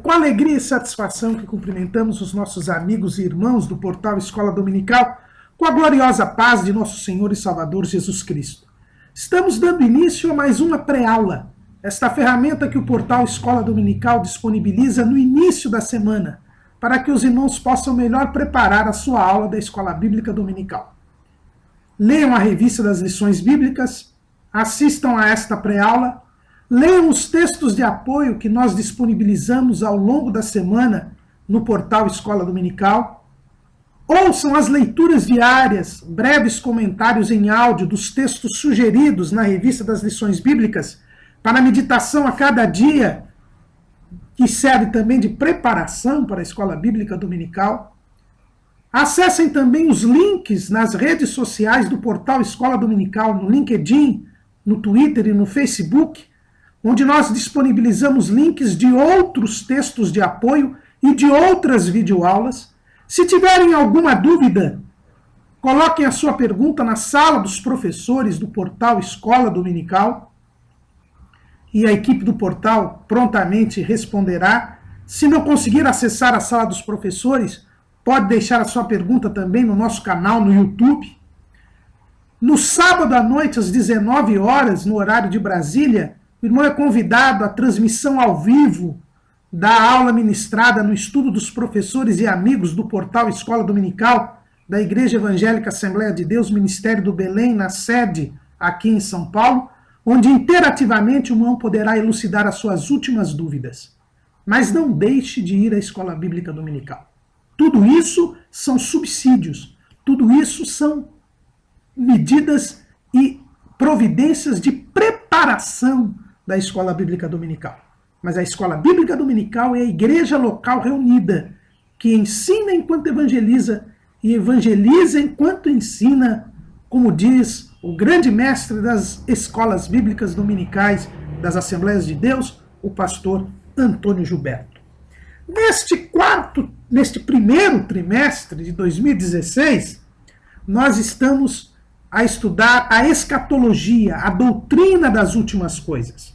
com alegria e satisfação que cumprimentamos os nossos amigos e irmãos do portal Escola Dominical com a gloriosa paz de nosso Senhor e Salvador Jesus Cristo. Estamos dando início a mais uma pré-aula, esta ferramenta que o portal Escola Dominical disponibiliza no início da semana, para que os irmãos possam melhor preparar a sua aula da Escola Bíblica Dominical. Leiam a revista das lições bíblicas, assistam a esta pré-aula, leiam os textos de apoio que nós disponibilizamos ao longo da semana no portal Escola Dominical, ouçam as leituras diárias, breves comentários em áudio dos textos sugeridos na revista das lições bíblicas para meditação a cada dia, que serve também de preparação para a Escola Bíblica Dominical. Acessem também os links nas redes sociais do portal Escola Dominical, no LinkedIn, no Twitter e no Facebook, onde nós disponibilizamos links de outros textos de apoio e de outras videoaulas. Se tiverem alguma dúvida, coloquem a sua pergunta na sala dos professores do portal Escola Dominical e a equipe do portal prontamente responderá. Se não conseguir acessar a sala dos professores, pode deixar a sua pergunta também no nosso canal no YouTube. No sábado à noite, às 19 horas, no horário de Brasília, o irmão é convidado à transmissão ao vivo da aula ministrada no estudo dos professores e amigos do portal Escola Dominical da Igreja Evangélica Assembleia de Deus, Ministério do Belém, na sede aqui em São Paulo, onde interativamente o irmão poderá elucidar as suas últimas dúvidas. Mas não deixe de ir à Escola Bíblica Dominical. Tudo isso são subsídios, tudo isso são medidas e providências de preparação da Escola Bíblica Dominical. Mas a Escola Bíblica Dominical é a igreja local reunida, que ensina enquanto evangeliza e evangeliza enquanto ensina, como diz o grande mestre das escolas bíblicas dominicais das Assembleias de Deus, o pastor Antônio Gilberto. Neste primeiro trimestre de 2016, nós estamos a estudar a escatologia, a doutrina das últimas coisas.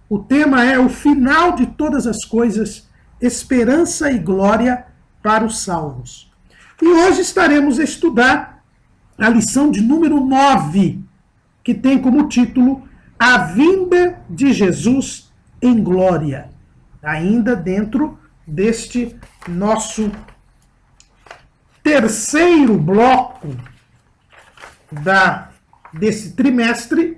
O tema é o final de todas as coisas, esperança e glória para os salvos. E hoje estaremos a estudar a lição de número 9, que tem como título A Vinda de Jesus em Glória. Ainda dentro deste nosso terceiro bloco desse trimestre,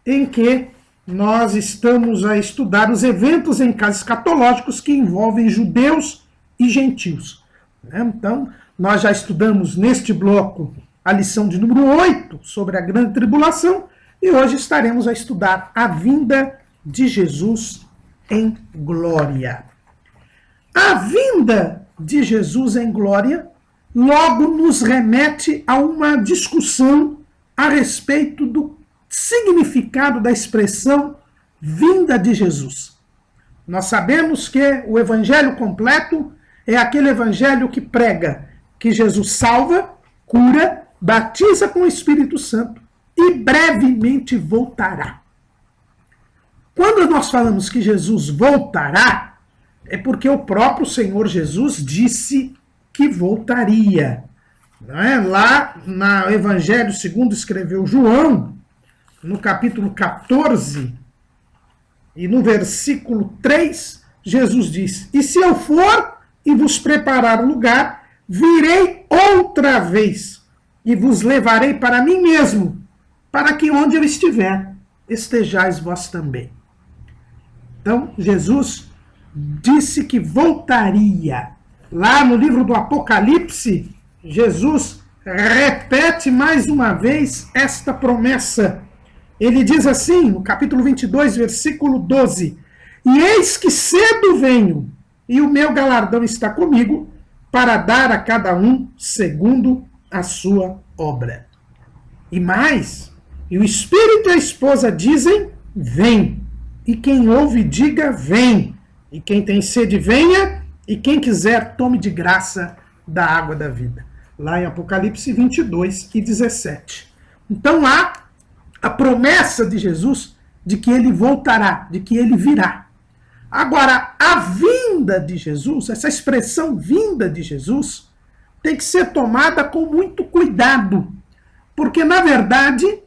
em que nós estamos a estudar os eventos em casos escatológicos que envolvem judeus e gentios. Então, nós já estudamos neste bloco a lição de número 8 sobre a grande tribulação, e hoje estaremos a estudar a vinda de Jesus em glória. A vinda de Jesus em glória logo nos remete a uma discussão a respeito do significado da expressão vinda de Jesus. Nós sabemos que o evangelho completo é aquele evangelho que prega que Jesus salva, cura, batiza com o Espírito Santo e brevemente voltará. Quando nós falamos que Jesus voltará, é porque o próprio Senhor Jesus disse que voltaria. Não é? Lá no Evangelho segundo escreveu João, no capítulo 14, e no versículo 3, Jesus diz: E se eu for e vos preparar lugar, virei outra vez, e vos levarei para mim mesmo, para que onde eu estiver, estejais vós também. Então, Jesus disse que voltaria. Lá no livro do Apocalipse, Jesus repete mais uma vez esta promessa. Ele diz assim, no capítulo 22, versículo 12: E eis que cedo venho, e o meu galardão está comigo, para dar a cada um segundo a sua obra. E mais, e o Espírito e a esposa dizem: Vem. E quem ouve, diga: Vem. E quem tem sede, venha. E quem quiser, tome de graça da água da vida. Lá em Apocalipse 22 e 17. Então há a promessa de Jesus de que ele voltará, de que ele virá. Agora, a vinda de Jesus, essa expressão vinda de Jesus, tem que ser tomada com muito cuidado, porque, na verdade,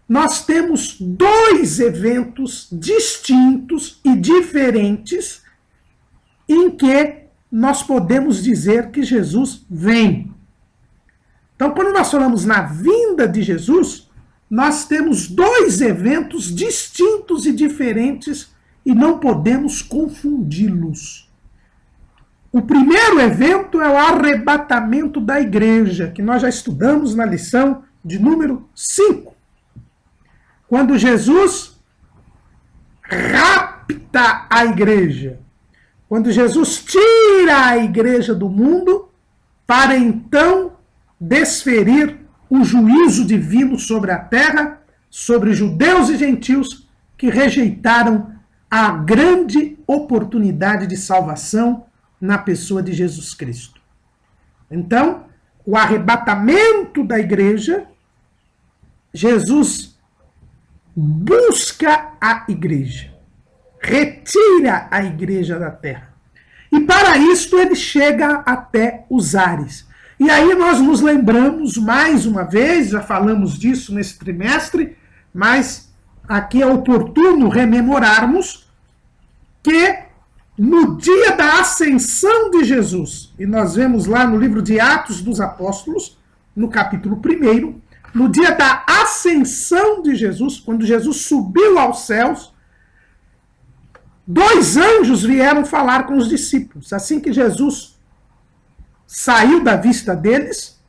nós temos dois eventos distintos e diferentes em que nós podemos dizer que Jesus vem. Então, quando nós falamos na vinda de Jesus, nós temos dois eventos distintos e diferentes e não podemos confundi-los. O primeiro evento é o arrebatamento da igreja, que nós já estudamos na lição de número 5. Quando Jesus rapta a igreja, quando Jesus tira a igreja do mundo para então desferir o juízo divino sobre a terra, sobre judeus e gentios que rejeitaram a grande oportunidade de salvação na pessoa de Jesus Cristo. Então, o arrebatamento da igreja, Jesus busca a igreja, retira a igreja da terra. E para isto ele chega até os ares. E aí nós nos lembramos mais uma vez, já falamos disso nesse trimestre, mas aqui é oportuno rememorarmos que no dia da ascensão de Jesus, e nós vemos lá no livro de Atos dos Apóstolos, no capítulo 1, no dia da ascensão de Jesus, quando Jesus subiu aos céus, 2 anjos vieram falar com os discípulos. Assim que Jesus saiu da vista deles,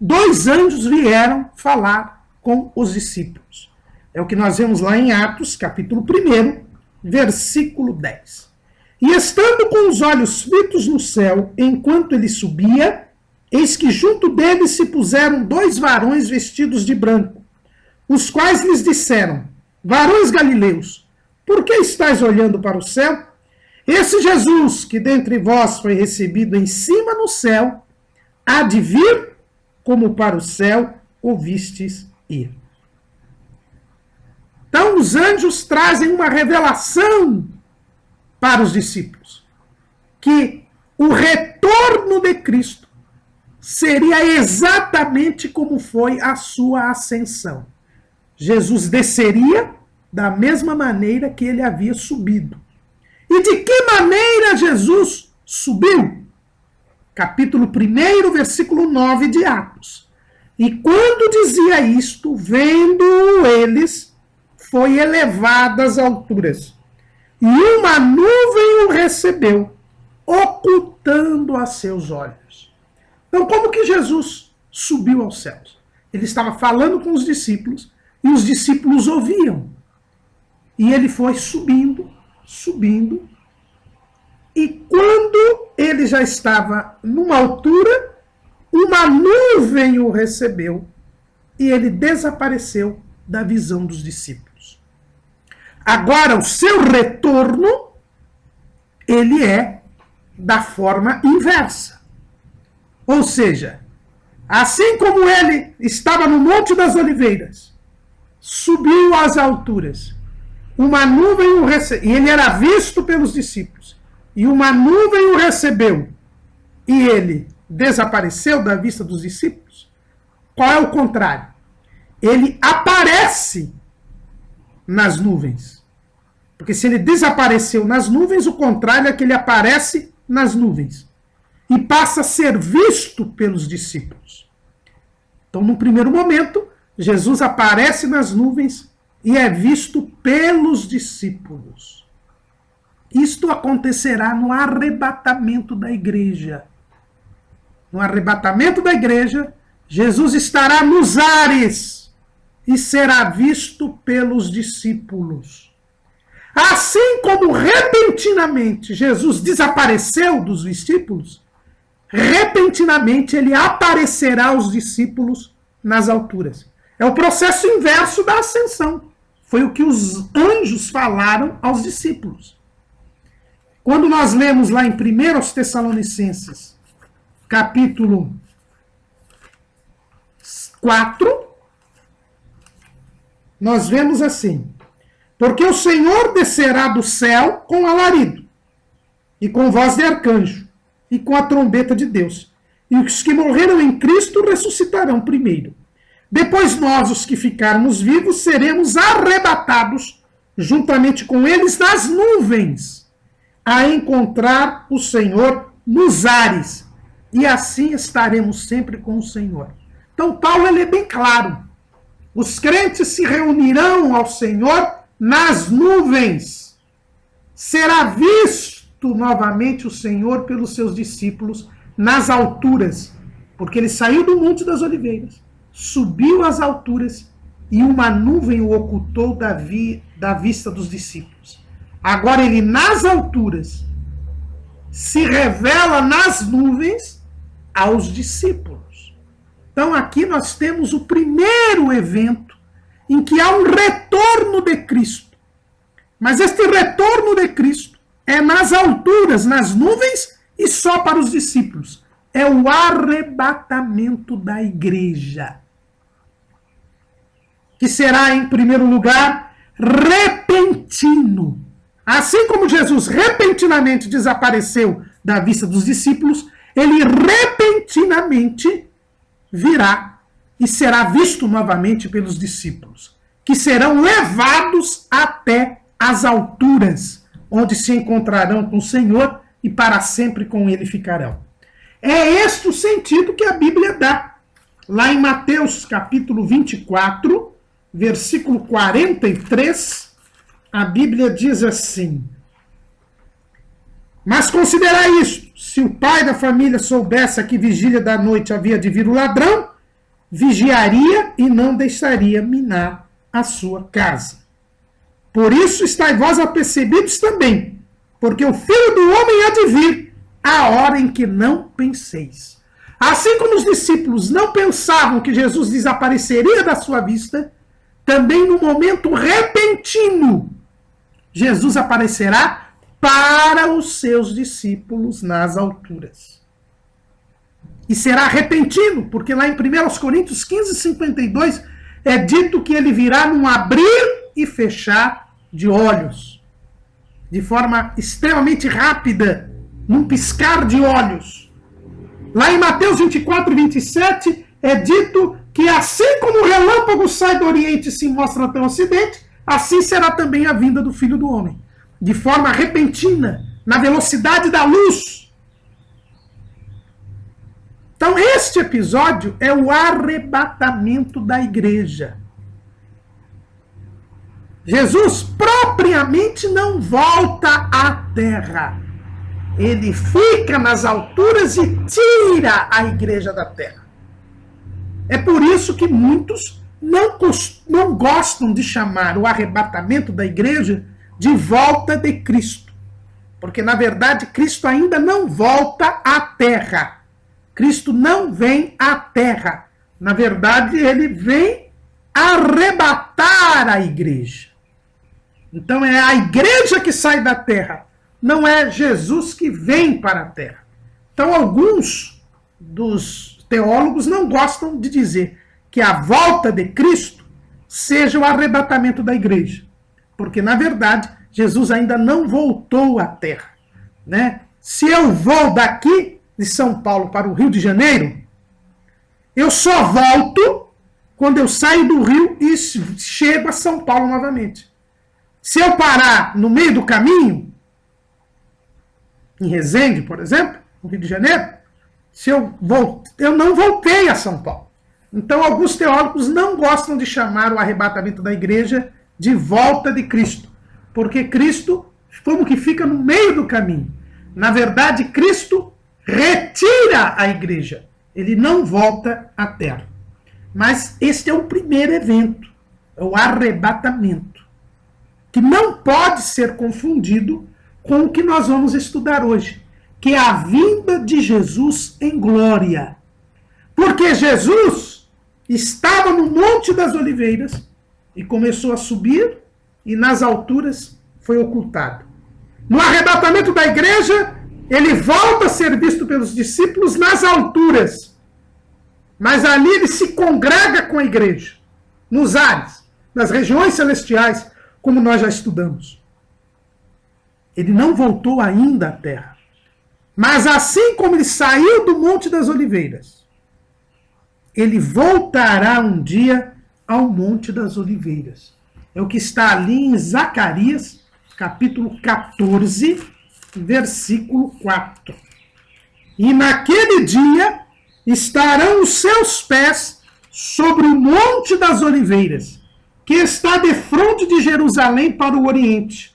2 anjos vieram falar com os discípulos. É o que nós vemos lá em Atos, capítulo 1, versículo 10. E estando com os olhos fitos no céu, enquanto ele subia, eis que junto dele se puseram 2 varões vestidos de branco, os quais lhes disseram: varões galileus, por que estáis olhando para o céu? Esse Jesus, que dentre vós foi recebido em cima no céu, há de vir, como para o céu o vistes ir. Então os anjos trazem uma revelação para os discípulos, que o retorno de Cristo seria exatamente como foi a sua ascensão. Jesus desceria da mesma maneira que ele havia subido. E de que maneira Jesus subiu? Capítulo 1, versículo 9 de Atos. E quando dizia isto, vendo eles, foi elevado às alturas. E uma nuvem o recebeu, ocultando a seus olhos. Então, como que Jesus subiu aos céus? Ele estava falando com os discípulos, e os discípulos ouviam. E ele foi subindo, subindo, e quando ele já estava numa altura, uma nuvem o recebeu, e ele desapareceu da visão dos discípulos. Agora, o seu retorno, ele é da forma inversa. Ou seja, assim como ele estava no Monte das Oliveiras, subiu às alturas, uma nuvem o recebeu, e ele era visto pelos discípulos, e uma nuvem o recebeu, e ele desapareceu da vista dos discípulos. Qual é o contrário? Ele aparece nas nuvens. Porque se ele desapareceu nas nuvens, o contrário é que ele aparece nas nuvens. E passa a ser visto pelos discípulos. Então, no primeiro momento, Jesus aparece nas nuvens e é visto pelos discípulos. Isto acontecerá no arrebatamento da igreja. No arrebatamento da igreja, Jesus estará nos ares e será visto pelos discípulos. Assim como repentinamente Jesus desapareceu dos discípulos, repentinamente ele aparecerá aos discípulos nas alturas. É o processo inverso da ascensão. Foi o que os anjos falaram aos discípulos. Quando nós lemos lá em 1 aos Tessalonicenses, capítulo 4, nós vemos assim: Porque o Senhor descerá do céu com alarido, e com voz de arcanjo, e com a trombeta de Deus. E os que morreram em Cristo ressuscitarão primeiro. Depois nós, os que ficarmos vivos, seremos arrebatados juntamente com eles nas nuvens, a encontrar o Senhor nos ares. E assim estaremos sempre com o Senhor. Então Paulo ele é bem claro. Os crentes se reunirão ao Senhor nas nuvens. Será visto novamente o Senhor pelos seus discípulos nas alturas, porque ele saiu do Monte das Oliveiras, subiu às alturas e uma nuvem o ocultou da vista dos discípulos. Agora ele nas alturas se revela nas nuvens aos discípulos. Então aqui nós temos o primeiro evento em que há um retorno de Cristo. Mas este retorno de Cristo é nas alturas, nas nuvens e só para os discípulos. É o arrebatamento da igreja. Que será, em primeiro lugar, repentino. Assim como Jesus repentinamente desapareceu da vista dos discípulos, ele repentinamente virá e será visto novamente pelos discípulos, que serão levados até as alturas, onde se encontrarão com o Senhor e para sempre com ele ficarão. É este o sentido que a Bíblia dá. Lá em Mateus capítulo 24, versículo 43, a Bíblia diz assim: mas considerai isto, se o pai da família soubesse a que vigília da noite havia de vir o ladrão, vigiaria e não deixaria minar a sua casa. Por isso estáis vós apercebidos também, porque o Filho do Homem há de vir a hora em que não penseis. Assim como os discípulos não pensavam que Jesus desapareceria da sua vista, também no momento repentino, Jesus aparecerá para os seus discípulos nas alturas. E será repentino, porque lá em 1 Coríntios 15, 52, é dito que ele virá num abrir e fechar de olhos, de forma extremamente rápida, num piscar de olhos. Lá em Mateus 24, 27, é dito que assim como o relâmpago sai do Oriente e se mostra até o Ocidente, assim será também a vinda do Filho do Homem, de forma repentina, na velocidade da luz. Então, este episódio é o arrebatamento da igreja. Jesus propriamente não volta à terra. Ele fica nas alturas e tira a igreja da terra. É por isso que muitos não gostam de chamar o arrebatamento da igreja de volta de Cristo. Porque, na verdade, Cristo ainda não volta à terra. Cristo não vem à terra. Na verdade, ele vem arrebatar a igreja. Então, é a igreja que sai da terra. Não é Jesus que vem para a terra. Então, alguns dos teólogos não gostam de dizer que a volta de Cristo seja o arrebatamento da igreja. Porque, na verdade, Jesus ainda não voltou à terra. Né? Se eu vou daqui de São Paulo para o Rio de Janeiro, eu só volto quando eu saio do Rio e chego a São Paulo novamente. Se eu parar no meio do caminho, em Resende, por exemplo, no Rio de Janeiro, eu não voltei a São Paulo. Então, alguns teólogos não gostam de chamar o arrebatamento da igreja de volta de Cristo, porque Cristo, como que fica no meio do caminho. Na verdade, Cristo retira a igreja. Ele não volta à terra. Mas este é o primeiro evento, é o arrebatamento, que não pode ser confundido com o que nós vamos estudar hoje, que é a vinda de Jesus em glória. Porque Jesus estava no Monte das Oliveiras e começou a subir e nas alturas foi ocultado. No arrebatamento da igreja, ele volta a ser visto pelos discípulos nas alturas. Mas ali ele se congrega com a igreja, nos ares, nas regiões celestiais, como nós já estudamos. Ele não voltou ainda à terra. Mas assim como ele saiu do Monte das Oliveiras, ele voltará um dia ao Monte das Oliveiras. É o que está ali em Zacarias, capítulo 14, versículo 4. E naquele dia estarão os seus pés sobre o Monte das Oliveiras, que está defronte de Jerusalém para o Oriente.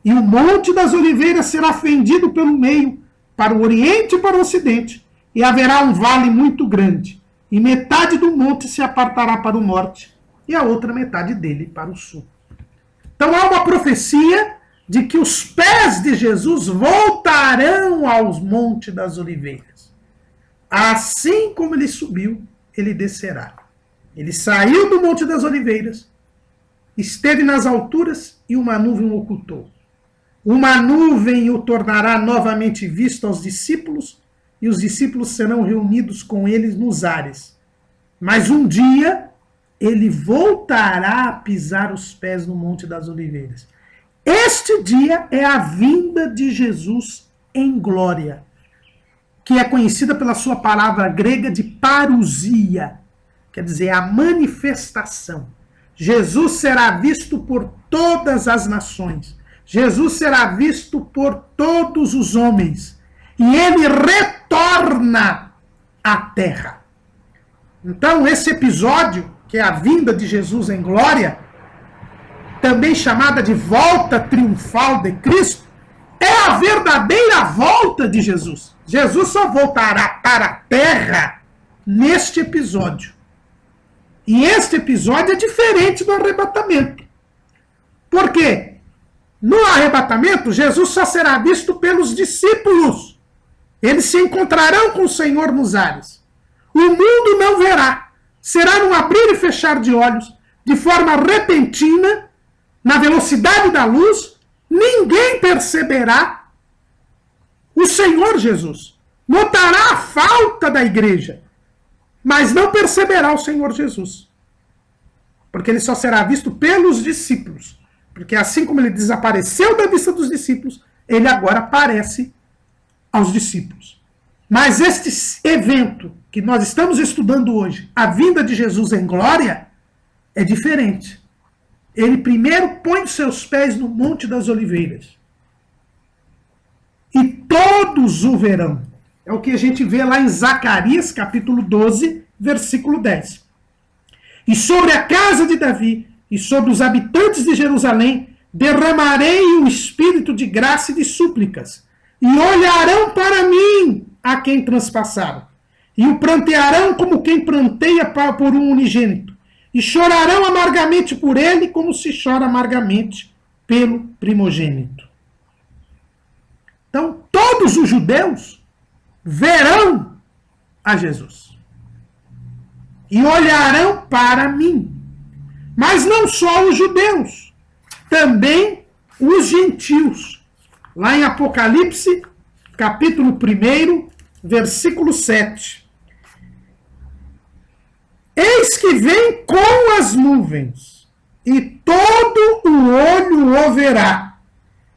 E o Monte das Oliveiras será fendido pelo meio, para o Oriente e para o Ocidente, e haverá um vale muito grande, e metade do monte se apartará para o norte, e a outra metade dele para o sul. Então há uma profecia de que os pés de Jesus voltarão aos Monte das Oliveiras. Assim como ele subiu, ele descerá. Ele saiu do Monte das Oliveiras, esteve nas alturas e uma nuvem o ocultou. Uma nuvem o tornará novamente visto aos discípulos, e os discípulos serão reunidos com eles nos ares. Mas um dia ele voltará a pisar os pés no Monte das Oliveiras. Este dia é a vinda de Jesus em glória, que é conhecida pela sua palavra grega de parousia, quer dizer, a manifestação. Jesus será visto por todas as nações. Jesus será visto por todos os homens. E ele retorna à terra. Então, esse episódio, que é a vinda de Jesus em glória, também chamada de volta triunfal de Cristo, é a verdadeira volta de Jesus. Jesus só voltará para a terra neste episódio. E este episódio é diferente do arrebatamento. Por quê? No arrebatamento, Jesus só será visto pelos discípulos. Eles se encontrarão com o Senhor nos ares. O mundo não verá. Será num abrir e fechar de olhos, de forma repentina, na velocidade da luz. Ninguém perceberá o Senhor Jesus. Notará a falta da igreja, mas não perceberá o Senhor Jesus. Porque ele só será visto pelos discípulos. Porque assim como ele desapareceu da vista dos discípulos, ele agora aparece aos discípulos. Mas este evento que nós estamos estudando hoje, a vinda de Jesus em glória, é diferente. Ele primeiro põe os seus pés no Monte das Oliveiras. E todos o verão. É o que a gente vê lá em Zacarias, capítulo 12, versículo 10. E sobre a casa de Davi e sobre os habitantes de Jerusalém derramarei o espírito de graça e de súplicas, e olharão para mim a quem transpassaram, e o prantearão como quem pranteia por um unigênito, e chorarão amargamente por ele como se chora amargamente pelo primogênito. Então, todos os judeus verão a Jesus e olharão para mim. Mas não só os judeus, também os gentios. Lá em Apocalipse, capítulo 1, versículo 7. Eis que vem com as nuvens, e todo o olho o verá,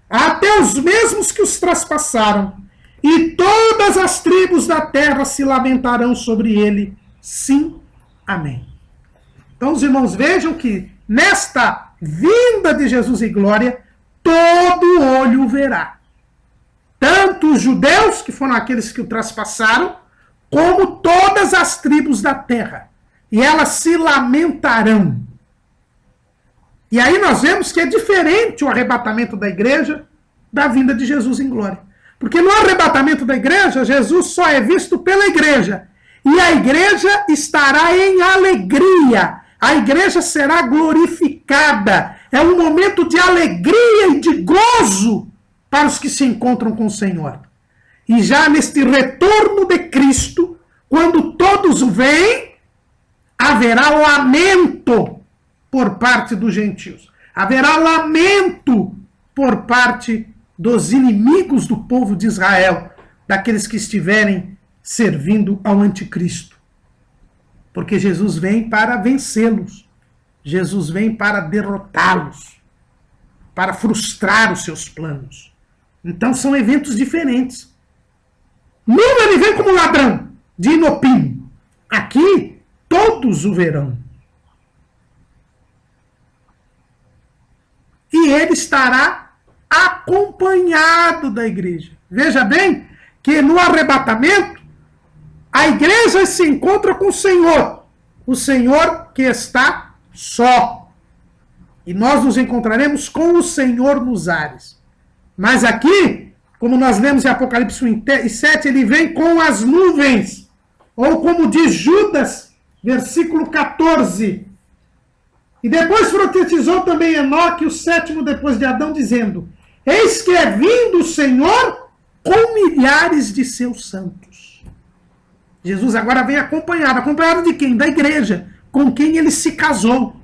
até os mesmos que os traspassaram, e todas as tribos da terra se lamentarão sobre ele. Sim, amém. Então os irmãos vejam que nesta vinda de Jesus em glória, todo olho o verá. Tanto os judeus, que foram aqueles que o traspassaram, como todas as tribos da terra. E elas se lamentarão. E aí nós vemos que é diferente o arrebatamento da igreja da vinda de Jesus em glória. Porque no arrebatamento da igreja, Jesus só é visto pela igreja. E a igreja estará em alegria. A igreja será glorificada. É um momento de alegria e de gozo para os que se encontram com o Senhor. E já neste retorno de Cristo, quando todos o veem, haverá lamento por parte dos gentios. Haverá lamento por parte dos inimigos do povo de Israel, daqueles que estiverem servindo ao anticristo. Porque Jesus vem para vencê-los. Jesus vem para derrotá-los. para frustrar os seus planos. Então são eventos diferentes. Num ele vem como ladrão de inopim. Aqui todos o verão. E ele estará acompanhado da igreja. Veja bem que no arrebatamento a igreja se encontra com o Senhor que está só. E nós nos encontraremos com o Senhor nos ares. Mas aqui, como nós lemos em Apocalipse 1:7, ele vem com as nuvens. Ou como diz Judas, versículo 14. E depois profetizou também Enoque, o sétimo depois de Adão, dizendo: eis que é vindo o Senhor com milhares de seus santos. Jesus agora vem acompanhado. Acompanhado de quem? Da igreja, com quem ele se casou.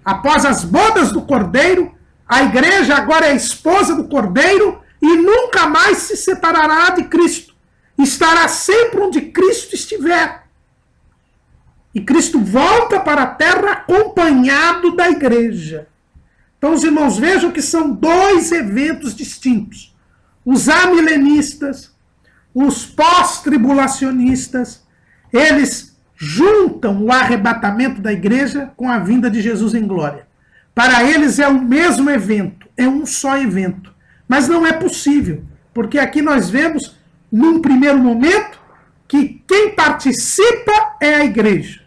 Após as bodas do Cordeiro, a igreja agora é a esposa do Cordeiro e nunca mais se separará de Cristo. Estará sempre onde Cristo estiver. E Cristo volta para a terra acompanhado da igreja. Então os irmãos vejam que são dois eventos distintos. Os amilenistas, os pós-tribulacionistas, eles juntam o arrebatamento da igreja com a vinda de Jesus em glória. Para eles é o mesmo evento, é um só evento. Mas não é possível, porque aqui nós vemos, num primeiro momento, que quem participa é a igreja.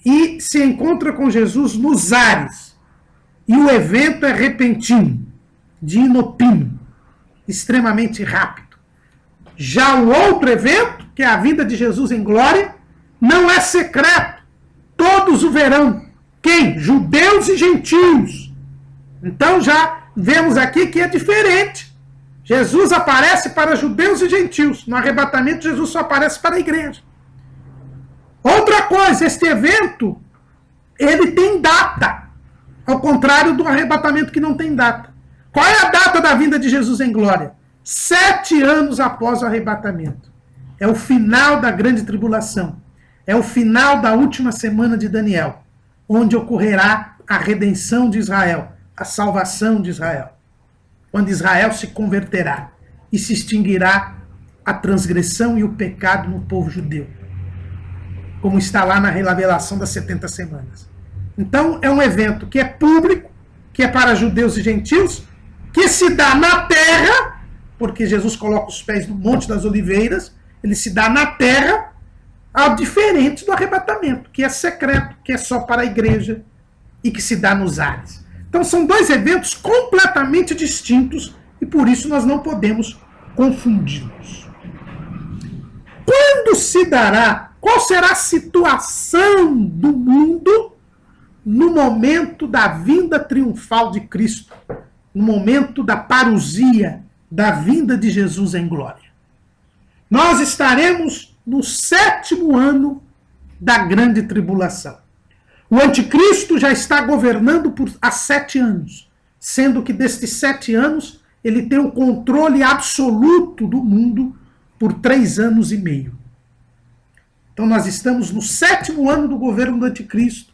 E se encontra com Jesus nos ares. E o evento é repentino, de inopino, extremamente rápido. Já o outro evento, que é a vinda de Jesus em glória, não é secreto. Todos o verão. Quem? Judeus e gentios. Então já vemos aqui que é diferente. Jesus aparece para judeus e gentios. No arrebatamento, Jesus só aparece para a igreja. Outra coisa, este evento, ele tem data. Ao contrário do arrebatamento que não tem data. Qual é a data da vinda de Jesus em glória? 7 anos após o arrebatamento. É o final da grande tribulação. É o final da última semana de Daniel, onde ocorrerá a redenção de Israel, a salvação de Israel. Quando Israel se converterá e se extinguirá a transgressão e o pecado no povo judeu. Como está lá na revelação das 70 semanas. Então é um evento que é público, que é para judeus e gentios, que se dá na terra, porque Jesus coloca os pés no Monte das Oliveiras, ele se dá na terra, ao diferente do arrebatamento, que é secreto, que é só para a igreja e que se dá nos ares. Então são dois eventos completamente distintos e por isso nós não podemos confundi-los. Quando se dará, qual será a situação do mundo no momento da vinda triunfal de Cristo, no momento da parousia, da vinda de Jesus em glória? Nós estaremos no 7º ano da grande tribulação. O anticristo já está governando há 7 anos, sendo que destes 7 anos ele tem o controle absoluto do mundo por 3 anos e meio. Então nós estamos no 7º ano do governo do anticristo,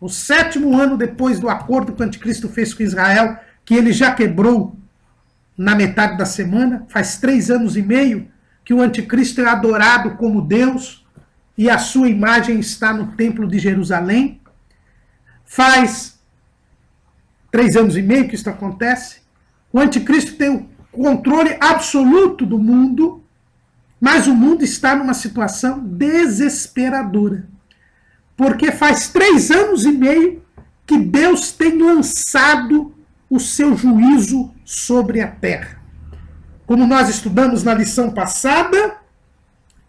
no 7º ano depois do acordo que o anticristo fez com Israel, que ele já quebrou na metade da semana, faz 3 anos e meio, que o anticristo é adorado como Deus e a sua imagem está no templo de Jerusalém. Faz 3 anos e meio que isso acontece. O anticristo tem o controle absoluto do mundo, mas o mundo está numa situação desesperadora. Porque faz 3 anos e meio que Deus tem lançado o seu juízo sobre a terra. Como nós estudamos na lição passada,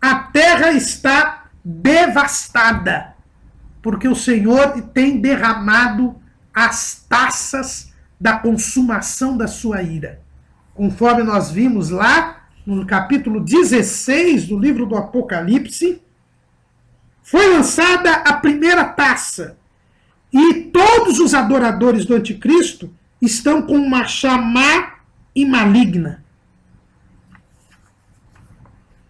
a terra está devastada, porque o Senhor tem derramado as taças da consumação da sua ira. Conforme nós vimos lá, no capítulo 16 do livro do Apocalipse, foi lançada a primeira taça, e todos os adoradores do anticristo estão com uma chama e maligna.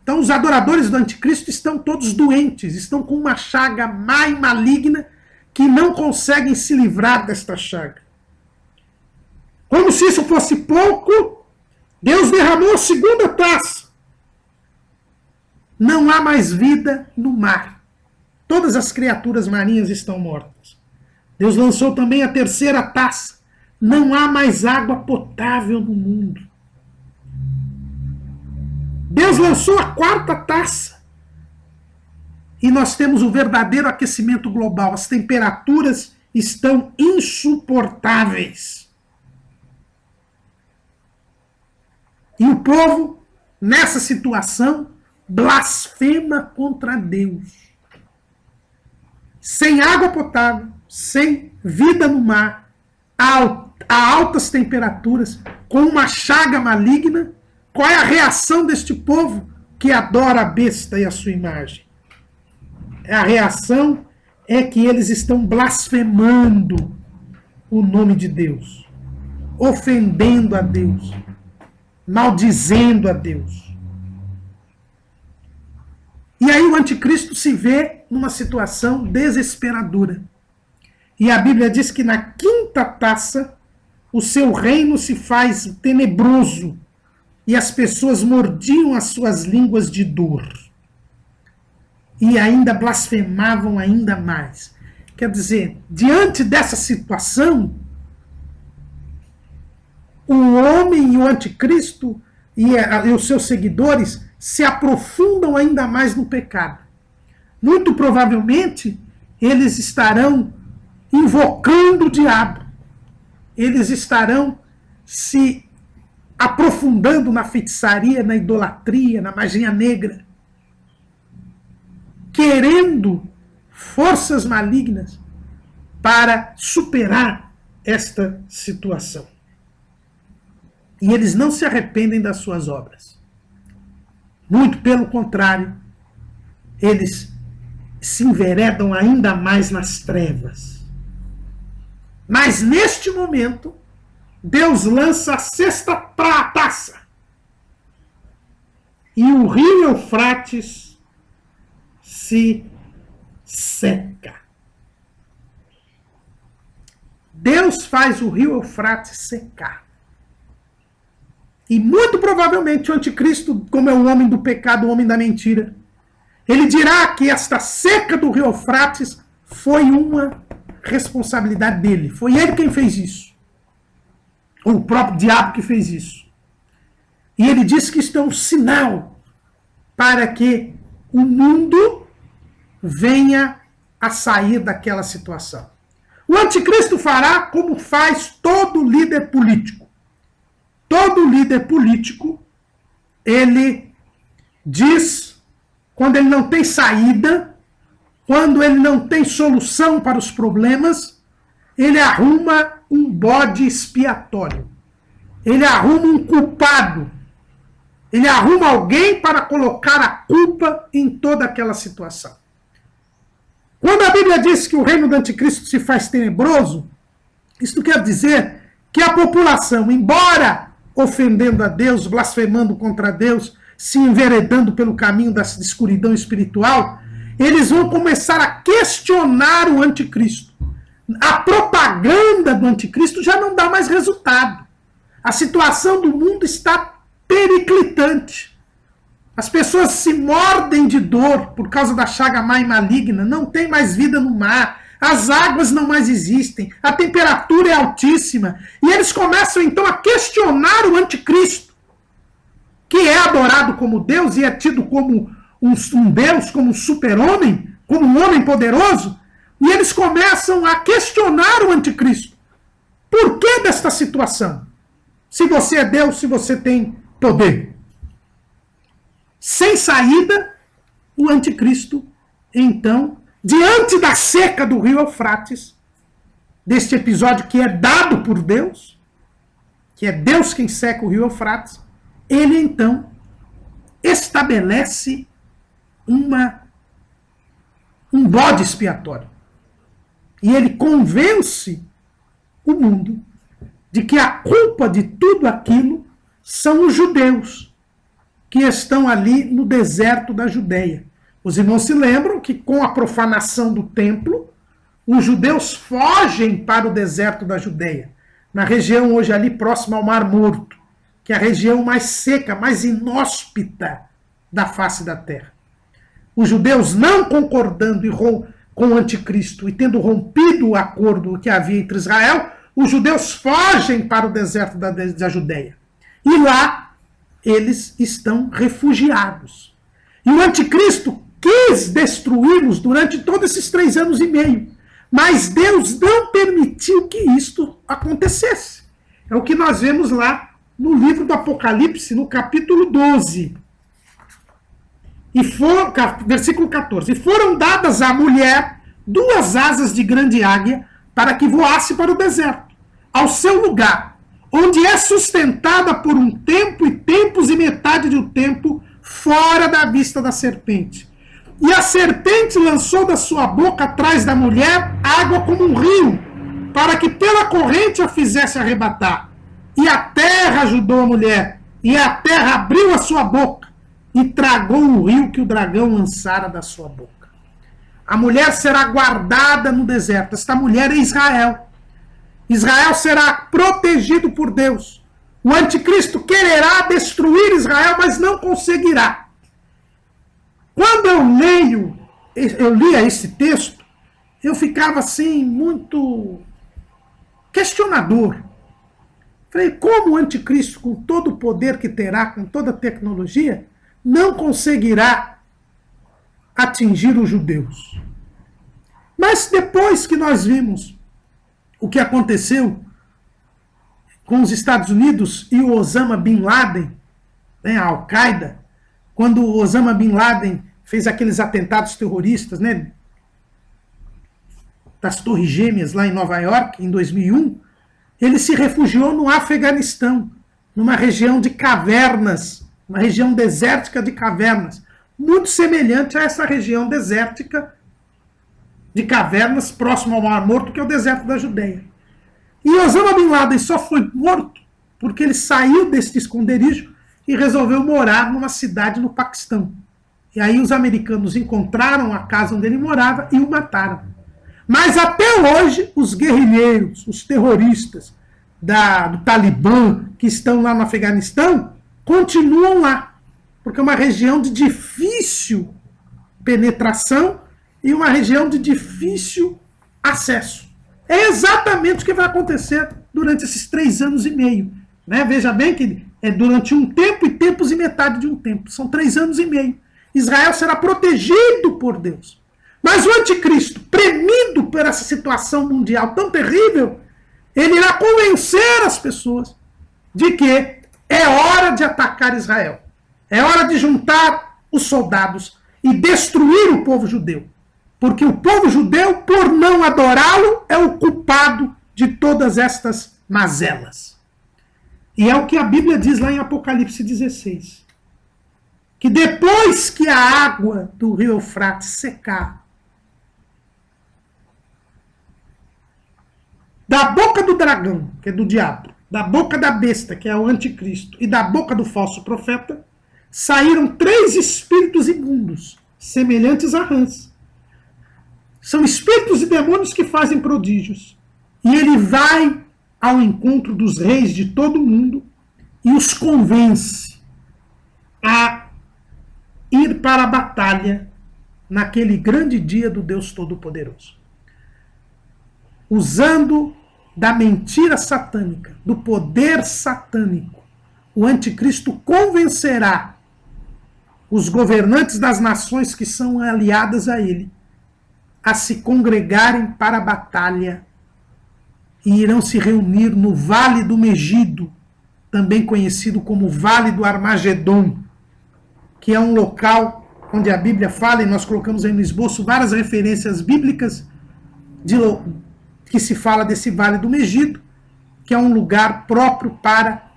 Então os adoradores do anticristo estão todos doentes, estão com uma chaga má e maligna que não conseguem se livrar desta chaga. Como se isso fosse pouco, Deus derramou a segunda taça. Não há mais vida no mar. Todas as criaturas marinhas estão mortas. Deus lançou também a terceira taça. Não há mais água potável no mundo. Deus lançou a quarta taça. E nós temos o verdadeiro aquecimento global. As temperaturas estão insuportáveis. E o povo, nessa situação, blasfema contra Deus. Sem água potável, sem vida no mar, a altas temperaturas, com uma chaga maligna, qual é a reação deste povo que adora a besta e a sua imagem? A reação é que eles estão blasfemando o nome de Deus, ofendendo a Deus, maldizendo a Deus. E aí o anticristo se vê numa situação desesperadora. E a Bíblia diz que na quinta taça o seu reino se faz tenebroso e as pessoas mordiam as suas línguas de dor. E ainda blasfemavam ainda mais. Quer dizer, diante dessa situação, o homem e o anticristo e os seus seguidores se aprofundam ainda mais no pecado. Muito provavelmente, eles estarão invocando o diabo. Eles estarão se aprofundando na feitiçaria, na idolatria, na magia negra, querendo forças malignas para superar esta situação. E eles não se arrependem das suas obras. Muito pelo contrário, eles se enveredam ainda mais nas trevas. Mas neste momento, Deus lança a sexta taça. E o rio Eufrates se seca. Deus faz o rio Eufrates secar. E muito provavelmente o anticristo, como é o homem do pecado, o homem da mentira, ele dirá que esta seca do rio Eufrates foi uma responsabilidade dele. Foi ele quem fez isso. Ou o próprio diabo que fez isso. E ele diz que isto é um sinal para que o mundo venha a sair daquela situação. O anticristo fará como faz todo líder político. Todo líder político, ele diz, quando ele não tem saída, quando ele não tem solução para os problemas, ele arruma um bode expiatório. Ele arruma um culpado. Ele arruma alguém para colocar a culpa em toda aquela situação. Quando a Bíblia diz que o reino do anticristo se faz tenebroso, isto quer dizer que a população, embora ofendendo a Deus, blasfemando contra Deus, se enveredando pelo caminho da escuridão espiritual, eles vão começar a questionar o anticristo. A propaganda do anticristo já não dá mais resultado. A situação do mundo está periclitante. As pessoas se mordem de dor por causa da chaga má e maligna, não tem mais vida no mar, as águas não mais existem, a temperatura é altíssima, e eles começam então a questionar o anticristo, que é adorado como Deus e é tido como um Deus, como um super-homem, como um homem poderoso, e eles começam a questionar o anticristo. Por que desta situação? Se você é Deus, se você tem poder. Sem saída, o anticristo, então, diante da seca do rio Eufrates, deste episódio que é dado por Deus, que é Deus quem seca o rio Eufrates, ele então estabelece um bode expiatório. E ele convence o mundo de que a culpa de tudo aquilo são os judeus que estão ali no deserto da Judeia. Os irmãos se lembram que com a profanação do templo, os judeus fogem para o deserto da Judeia. na região hoje ali próxima ao Mar Morto, que é a região mais seca, mais inóspita da face da terra. Os judeus não concordando com o anticristo e tendo rompido o acordo que havia entre Israel, os judeus fogem para o deserto da Judéia. E lá eles estão refugiados. E o anticristo quis destruí-los durante todos esses 3 anos e meio. Mas Deus não permitiu que isto acontecesse. É o que nós vemos lá no livro do Apocalipse, no capítulo 12. Versículo 14. E foram dadas à mulher 2 asas de grande águia para que voasse para o deserto, ao seu lugar, onde é sustentada por um tempo e tempos e metade de um tempo, fora da vista da serpente. E a serpente lançou da sua boca atrás da mulher água como um rio, para que pela corrente a fizesse arrebatar. E a terra ajudou a mulher, e a terra abriu a sua boca, e tragou o rio que o dragão lançara da sua boca. A mulher será guardada no deserto. Esta mulher é Israel. Israel será protegido por Deus. O anticristo quererá destruir Israel, mas não conseguirá. Quando eu lia esse texto, eu ficava assim, muito questionador. Falei, como o anticristo, com todo o poder que terá, com toda a tecnologia, não conseguirá atingir os judeus? Mas depois que nós vimos o que aconteceu com os Estados Unidos e o Osama Bin Laden, né, a Al-Qaeda, quando o Osama Bin Laden fez aqueles atentados terroristas, né, das Torres Gêmeas lá em Nova York, em 2001, ele se refugiou no Afeganistão, numa região de cavernas, uma região desértica de cavernas, muito semelhante a essa região desértica de cavernas próximo ao Mar Morto, que é o deserto da Judéia. E Osama Bin Laden só foi morto porque ele saiu desse esconderijo e resolveu morar numa cidade no Paquistão. E aí os americanos encontraram a casa onde ele morava e o mataram. Mas até hoje, os guerrilheiros, os terroristas do Talibã que estão lá no Afeganistão, continuam lá. Porque é uma região de difícil penetração e uma região de difícil acesso. É exatamente o que vai acontecer durante esses 3 anos e meio. Né? Veja bem que é durante um tempo e tempos e metade de um tempo. São 3 anos e meio. Israel será protegido por Deus. Mas o anticristo, premido por essa situação mundial tão terrível, ele irá convencer as pessoas de que é hora de atacar Israel. É hora de juntar os soldados e destruir o povo judeu. Porque o povo judeu, por não adorá-lo, é o culpado de todas estas mazelas. E é o que a Bíblia diz lá em Apocalipse 16. Que depois que a água do rio Eufrates secar, da boca do dragão, que é do diabo, da boca da besta, que é o anticristo, e da boca do falso profeta, saíram 3 espíritos imundos, semelhantes a rãs. São espíritos e demônios que fazem prodígios. E ele vai ao encontro dos reis de todo o mundo e os convence a ir para a batalha naquele grande dia do Deus Todo-Poderoso. Usando da mentira satânica, do poder satânico, o anticristo convencerá os governantes das nações que são aliadas a ele a se congregarem para a batalha e irão se reunir no Vale do Megido, também conhecido como Vale do Armagedon, que é um local onde a Bíblia fala, e nós colocamos aí no esboço várias referências bíblicas que se fala desse Vale do Megido, que é um lugar próprio para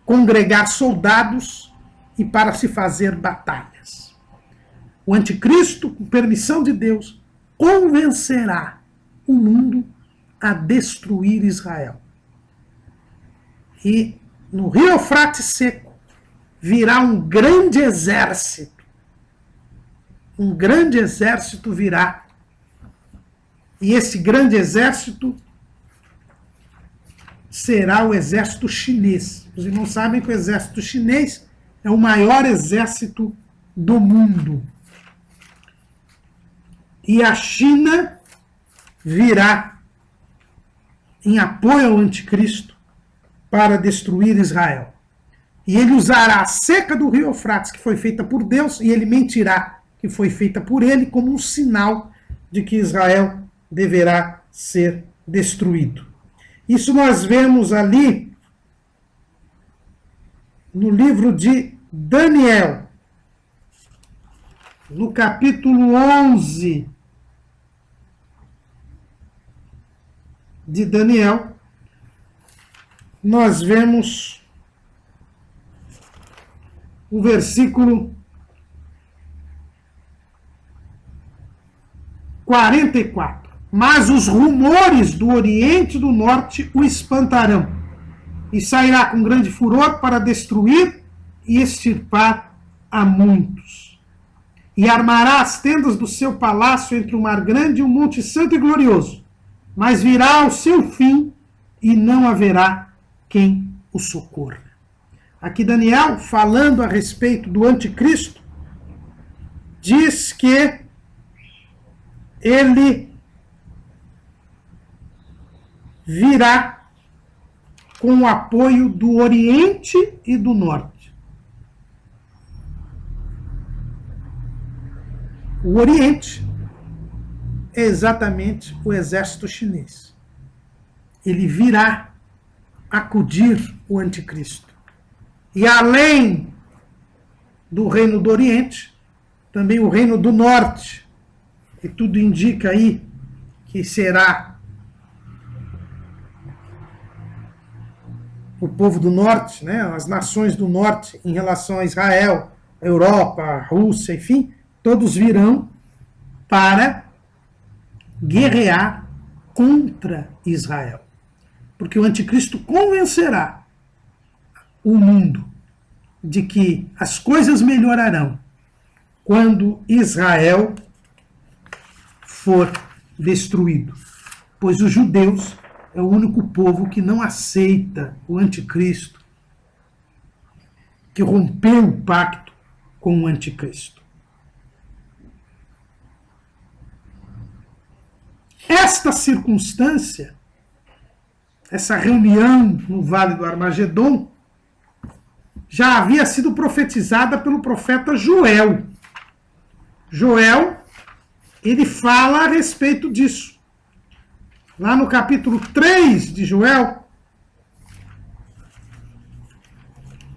congregar soldados e para se fazer batalhas. O anticristo, com permissão de Deus, convencerá o mundo a destruir Israel. E no rio Eufrates seco virá um grande exército. Um grande exército virá. E esse grande exército será o exército chinês. Os irmãos sabem que o exército chinês é o maior exército do mundo. E a China virá em apoio ao anticristo para destruir Israel. E ele usará a seca do rio Eufrates, que foi feita por Deus, e ele mentirá que foi feita por ele, como um sinal de que Israel deverá ser destruído. Isso nós vemos ali no livro de Daniel, no capítulo 11 de Daniel, nós vemos o versículo 44. Mas os rumores do Oriente e do Norte o espantarão, e sairá com grande furor para destruir e extirpar a muitos. E armará as tendas do seu palácio entre o mar grande e o monte santo e glorioso, mas virá ao seu fim e não haverá quem o socorra. Aqui Daniel, falando a respeito do anticristo, diz que ele virá com o apoio do Oriente e do Norte. O Oriente é exatamente o exército chinês. Ele virá acudir o anticristo. E além do reino do Oriente, também o reino do Norte. E tudo indica aí que será o povo do Norte, né, as nações do Norte em relação a Israel, a Europa, a Rússia, enfim, todos virão para guerrear contra Israel. Porque o anticristo convencerá o mundo de que as coisas melhorarão quando Israel for destruído. Pois os judeus é o único povo que não aceita o anticristo, que rompeu o pacto com o anticristo. Esta circunstância, essa reunião no Vale do Armagedon, já havia sido profetizada pelo profeta Joel. Joel, ele fala a respeito disso. Lá no capítulo 3 de Joel,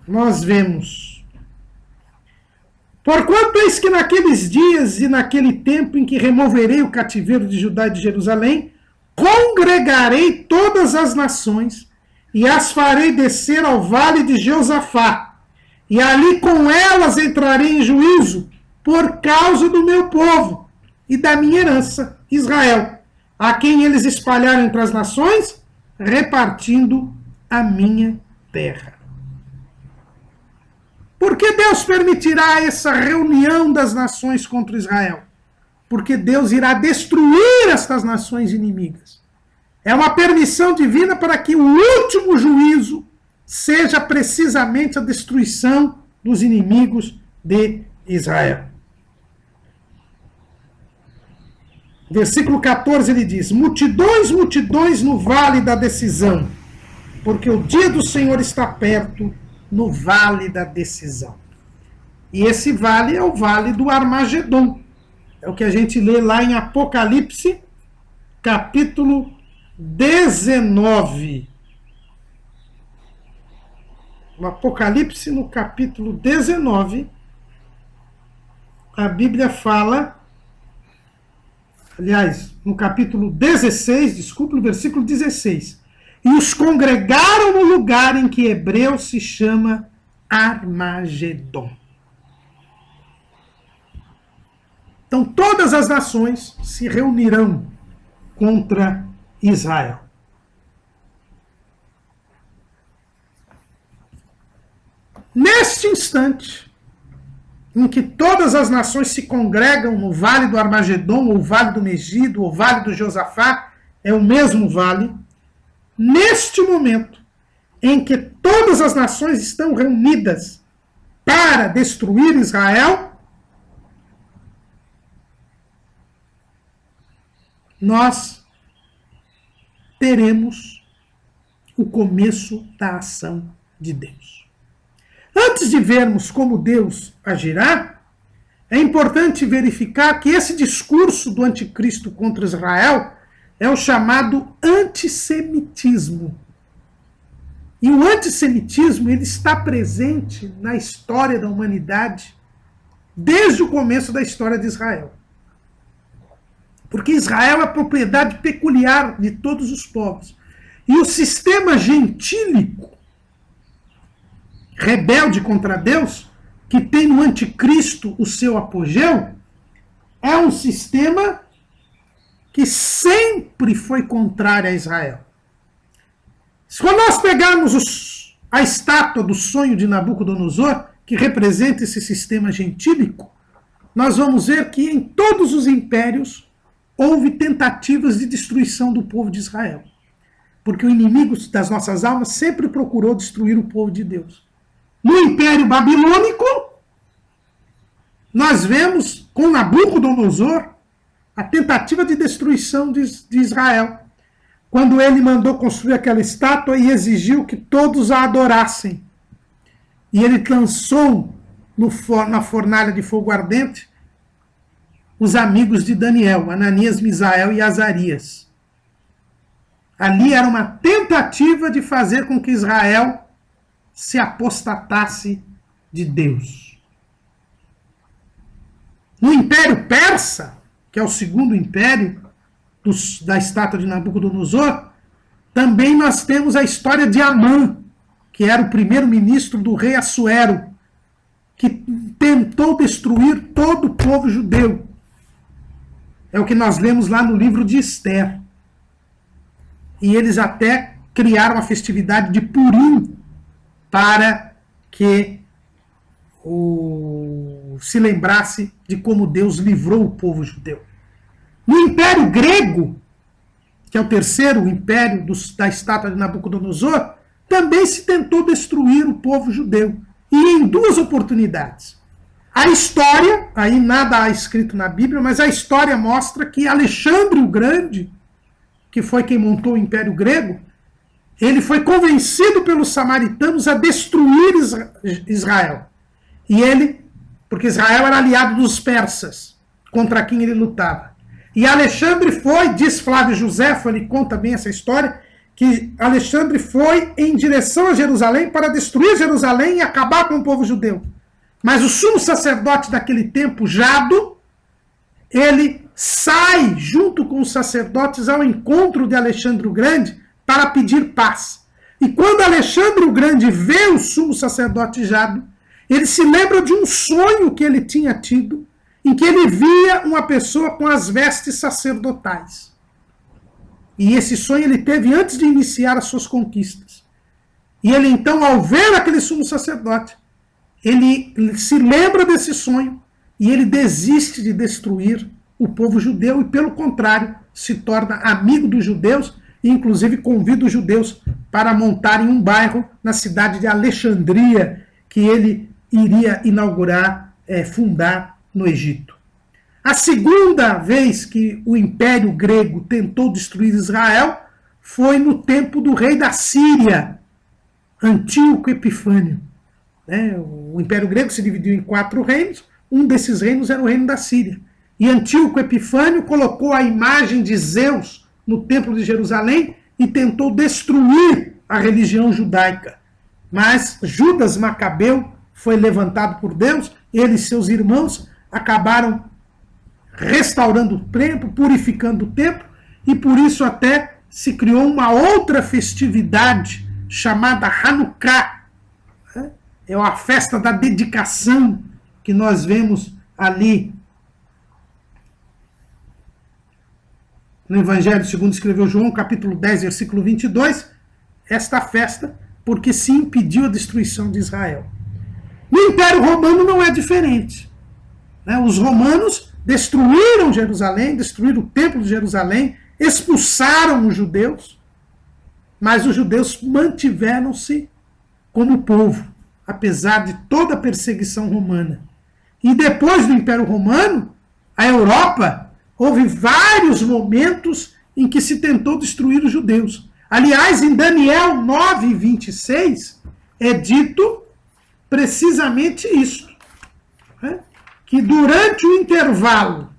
nós vemos: porquanto eis que naqueles dias e naquele tempo em que removerei o cativeiro de Judá e de Jerusalém, congregarei todas as nações e as farei descer ao vale de Jeosafá, e ali com elas entrarei em juízo por causa do meu povo e da minha herança, Israel, a quem eles espalharam entre as nações, repartindo a minha terra. Por que Deus permitirá essa reunião das nações contra Israel? Porque Deus irá destruir estas nações inimigas. É uma permissão divina para que o último juízo seja precisamente a destruição dos inimigos de Israel. Versículo 14 ele diz: multidões, multidões no vale da decisão, porque o dia do Senhor está perto, no vale da decisão. E esse vale é o vale do Armagedon. É o que a gente lê lá em Apocalipse, capítulo 19. No Apocalipse, no capítulo 19, a Bíblia fala, aliás, no capítulo 16, desculpe, no versículo 16, e os congregaram no lugar em que hebreu se chama Armagedon. Então todas as nações se reunirão contra Israel. Neste instante, em que todas as nações se congregam no Vale do Armagedon, ou Vale do Megido, ou Vale do Josafá, é o mesmo vale, neste momento em que todas as nações estão reunidas para destruir Israel, nós teremos o começo da ação de Deus. Antes de vermos como Deus agirá, é importante verificar que esse discurso do anticristo contra Israel é o chamado antissemitismo. E o antissemitismo ele está presente na história da humanidade desde o começo da história de Israel. Porque Israel é propriedade peculiar de todos os povos. E o sistema gentílico, rebelde contra Deus, que tem no anticristo o seu apogeu, é um sistema que sempre foi contrário a Israel. Quando nós pegarmos a estátua do sonho de Nabucodonosor, que representa esse sistema gentílico, nós vamos ver que em todos os impérios houve tentativas de destruição do povo de Israel. Porque o inimigo das nossas almas sempre procurou destruir o povo de Deus. No Império Babilônico, nós vemos com Nabucodonosor a tentativa de destruição de Israel, quando ele mandou construir aquela estátua e exigiu que todos a adorassem. E ele lançou na fornalha de fogo ardente os amigos de Daniel, Ananias, Misael e Azarias. Ali era uma tentativa de fazer com que Israel se apostatasse de Deus. No Império Persa, que é o segundo império da estátua de Nabucodonosor, também nós temos a história de Amã, que era o primeiro-ministro do rei Assuero, que tentou destruir todo o povo judeu. É o que nós lemos lá no livro de Esther. E eles até criaram a festividade de Purim para que se lembrasse de como Deus livrou o povo judeu. No Império Grego, que é o terceiro império da estátua de Nabucodonosor, também se tentou destruir o povo judeu. E em duas oportunidades. A história, aí nada há escrito na Bíblia, mas a história mostra que Alexandre o Grande, que foi quem montou o Império Grego, ele foi convencido pelos samaritanos a destruir Israel. E ele, porque Israel era aliado dos persas, contra quem ele lutava. E Alexandre foi, diz Flávio Josefo, ele conta bem essa história, que Alexandre foi em direção a Jerusalém para destruir Jerusalém e acabar com o povo judeu. Mas o sumo sacerdote daquele tempo, Jado, ele sai junto com os sacerdotes ao encontro de Alexandre o Grande para pedir paz. E quando Alexandre o Grande vê o sumo sacerdote Jado, ele se lembra de um sonho que ele tinha tido, em que ele via uma pessoa com as vestes sacerdotais. E esse sonho ele teve antes de iniciar as suas conquistas. E ele então, ao ver aquele sumo sacerdote, ele se lembra desse sonho e ele desiste de destruir o povo judeu e, pelo contrário, se torna amigo dos judeus e, inclusive, convida os judeus para montarem um bairro na cidade de Alexandria, que ele iria inaugurar, fundar no Egito. A segunda vez que o Império Grego tentou destruir Israel foi no tempo do rei da Síria, Antíoco Epifânio. O Império Grego se dividiu em 4 reinos, um desses reinos era o reino da Síria. E Antíoco Epifânio colocou a imagem de Zeus no templo de Jerusalém e tentou destruir a religião judaica. Mas Judas Macabeu foi levantado por Deus, ele e seus irmãos acabaram restaurando o templo, purificando o templo, e por isso até se criou uma outra festividade chamada Hanukkah. É a festa da dedicação que nós vemos ali no Evangelho segundo escreveu João, capítulo 10, versículo 22, esta festa, porque se impediu a destruição de Israel. No Império Romano não é diferente. Os romanos destruíram Jerusalém, destruíram o templo de Jerusalém, expulsaram os judeus, mas os judeus mantiveram-se como povo, apesar de toda a perseguição romana. E depois do Império Romano, a Europa, houve vários momentos em que se tentou destruir os judeus. Aliás, em Daniel 9:26, é dito precisamente isso, né? Que durante o intervalo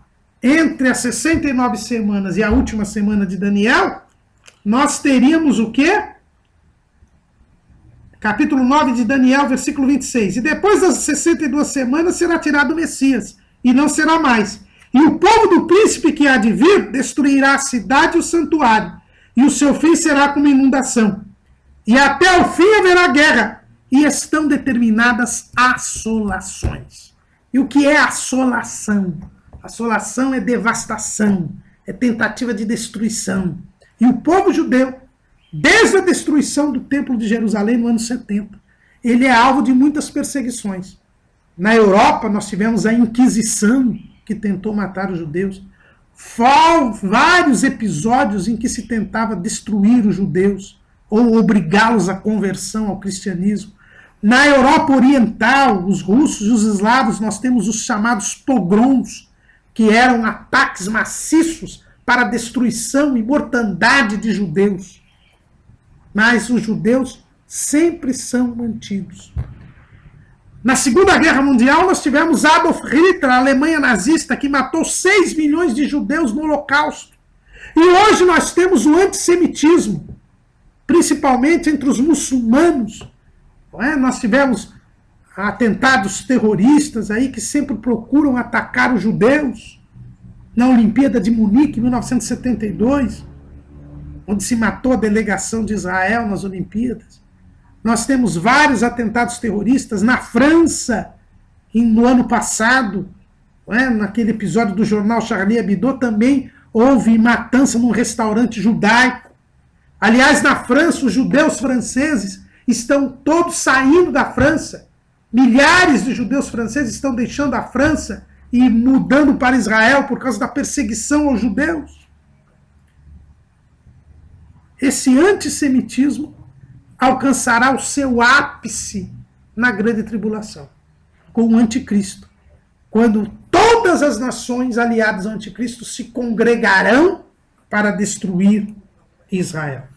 entre as 69 semanas e a última semana de Daniel, nós teríamos o quê? Capítulo 9 de Daniel, versículo 26. E depois das 62 semanas será tirado o Messias, e não será mais. E o povo do príncipe que há de vir destruirá a cidade e o santuário, e o seu fim será como inundação. E até o fim haverá guerra, e estão determinadas assolações. E o que é assolação? Assolação é devastação, é tentativa de destruição. E o povo judeu, desde a destruição do Templo de Jerusalém no ano 70, ele é alvo de muitas perseguições. Na Europa, nós tivemos a Inquisição, que tentou matar os judeus. Vários episódios em que se tentava destruir os judeus ou obrigá-los à conversão ao cristianismo. Na Europa Oriental, os russos e os eslavos, nós temos os chamados pogroms, que eram ataques maciços para a destruição e mortandade de judeus. Mas os judeus sempre são mantidos. Na Segunda Guerra Mundial, nós tivemos Adolf Hitler, a Alemanha nazista, que matou 6 milhões de judeus no Holocausto. E hoje nós temos o antissemitismo, principalmente entre os muçulmanos. Não é? Nós tivemos atentados terroristas aí que sempre procuram atacar os judeus. Na Olimpíada de Munique, em 1972, onde se matou a delegação de Israel nas Olimpíadas. Nós temos vários atentados terroristas na França, no ano passado, naquele episódio do jornal Charlie Hebdo, também houve matança num restaurante judaico. Aliás, na França, os judeus franceses estão todos saindo da França. Milhares de judeus franceses estão deixando a França e mudando para Israel por causa da perseguição aos judeus. Esse antissemitismo alcançará o seu ápice na grande tribulação, com o anticristo, quando todas as nações aliadas ao anticristo se congregarão para destruir Israel.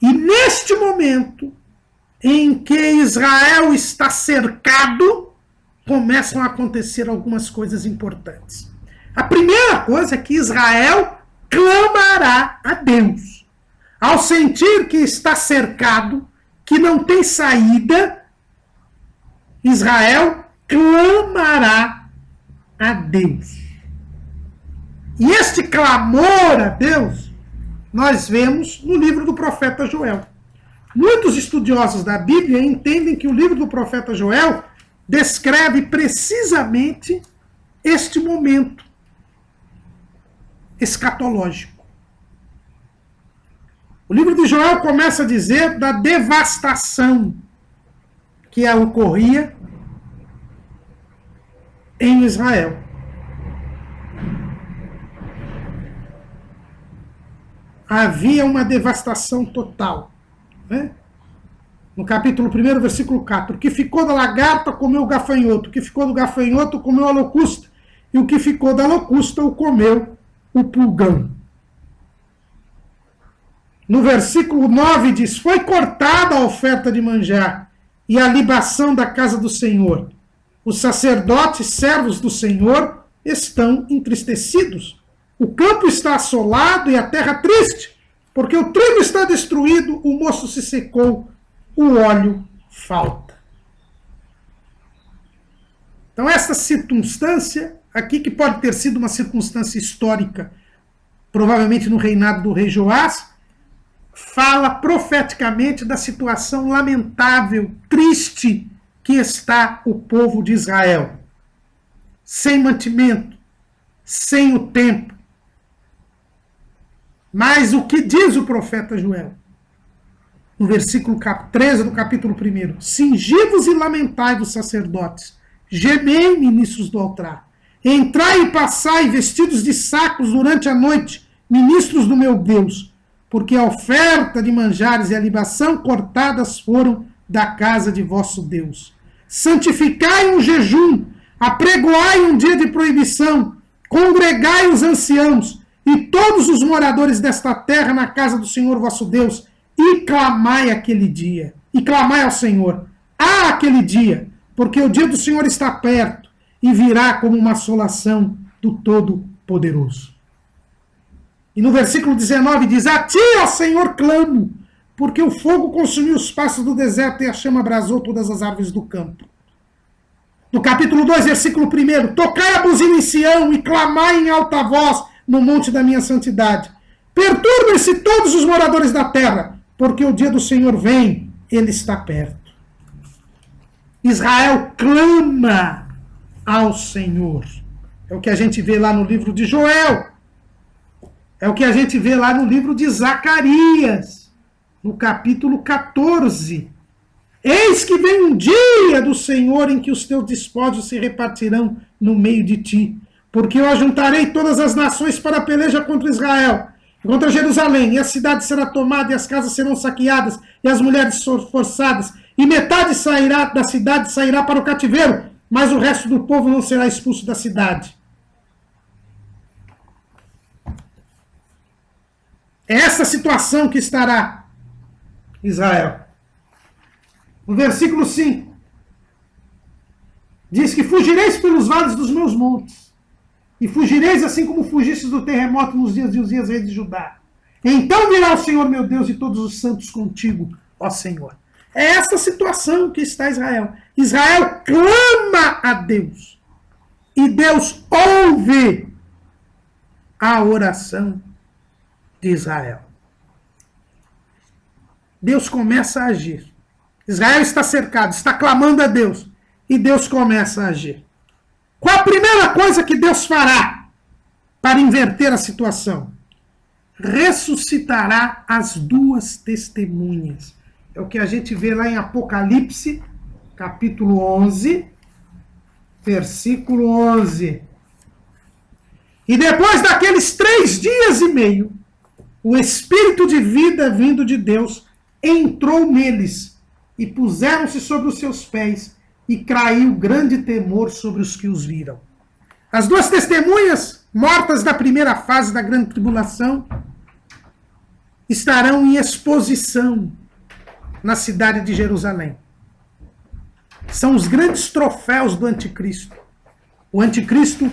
E neste momento em que Israel está cercado, começam a acontecer algumas coisas importantes. A primeira coisa é que Israel clamará a Deus. Ao sentir que está cercado, que não tem saída, Israel clamará a Deus. E este clamor a Deus, nós vemos no livro do profeta Joel. Muitos estudiosos da Bíblia entendem que o livro do profeta Joel descreve precisamente este momento escatológico. O livro de Joel começa a dizer da devastação que ocorria em Israel. Havia uma devastação total. Né? No capítulo 1, versículo 4. O que ficou da lagarta comeu o gafanhoto, o que ficou do gafanhoto comeu a locusta, e o que ficou da locusta o comeu o pulgão. No versículo 9 diz: foi cortada a oferta de manjar e a libação da casa do Senhor. Os sacerdotes, servos do Senhor, estão entristecidos. O campo está assolado e a terra triste, porque o trigo está destruído, o moço se secou, o óleo falta. Então essa circunstância aqui, que pode ter sido uma circunstância histórica, provavelmente no reinado do rei Joás, fala profeticamente da situação lamentável, triste, que está o povo de Israel. Sem mantimento, sem o templo. Mas o que diz o profeta Joel? No versículo 13 do capítulo 1. Cingi-vos e lamentai-vos, sacerdotes. Gemei, ministros do altar. Entrai e passai, vestidos de sacos durante a noite, ministros do meu Deus. porque a oferta de manjares e a libação cortadas foram da casa de vosso Deus. Santificai um jejum, apregoai um dia de proibição, congregai os anciãos e todos os moradores desta terra na casa do Senhor vosso Deus, e clamai aquele dia, e clamai ao Senhor, aquele dia, porque o dia do Senhor está perto, e virá como uma assolação do Todo-Poderoso. E no versículo 19 diz, a ti, ó Senhor, clamo, porque o fogo consumiu os pastos do deserto e a chama abrasou todas as árvores do campo. No capítulo 2, versículo 1, tocai a buzina em Sião e clamai em alta voz no monte da minha santidade. Perturbem-se todos os moradores da terra, porque o dia do Senhor vem, ele está perto. Israel clama ao Senhor. É o que a gente vê lá no livro de Joel. É o que a gente vê lá no livro de Zacarias, no capítulo 14. Eis que vem um dia do Senhor em que os teus despojos se repartirão no meio de ti, porque eu ajuntarei todas as nações para a peleja contra Israel, contra Jerusalém, e a cidade será tomada, e as casas serão saqueadas, e as mulheres forçadas, e metade sairá da cidade sairá para o cativeiro, mas o resto do povo não será expulso da cidade. É essa situação que estará Israel. No versículo 5, diz que fugireis pelos vales dos meus montes, e fugireis assim como fugistes do terremoto nos dias de Uzias, rei de Judá. Então virá o Senhor meu Deus e todos os santos contigo, ó Senhor. É essa situação que está Israel. Israel clama a Deus, e Deus ouve a oração de Israel. Deus começa a agir. Israel está cercado, está clamando a Deus, e Deus começa a agir. Qual a primeira coisa que Deus fará para inverter a situação? Ressuscitará as duas testemunhas. É o que a gente vê lá em Apocalipse, capítulo 11, versículo 11. E depois daqueles 3 dias e meio, o Espírito de vida vindo de Deus entrou neles, e puseram-se sobre os seus pés, e caiu grande temor sobre os que os viram. As duas testemunhas, mortas da primeira fase da grande tribulação, estarão em exposição na cidade de Jerusalém. São os grandes troféus do anticristo. O anticristo,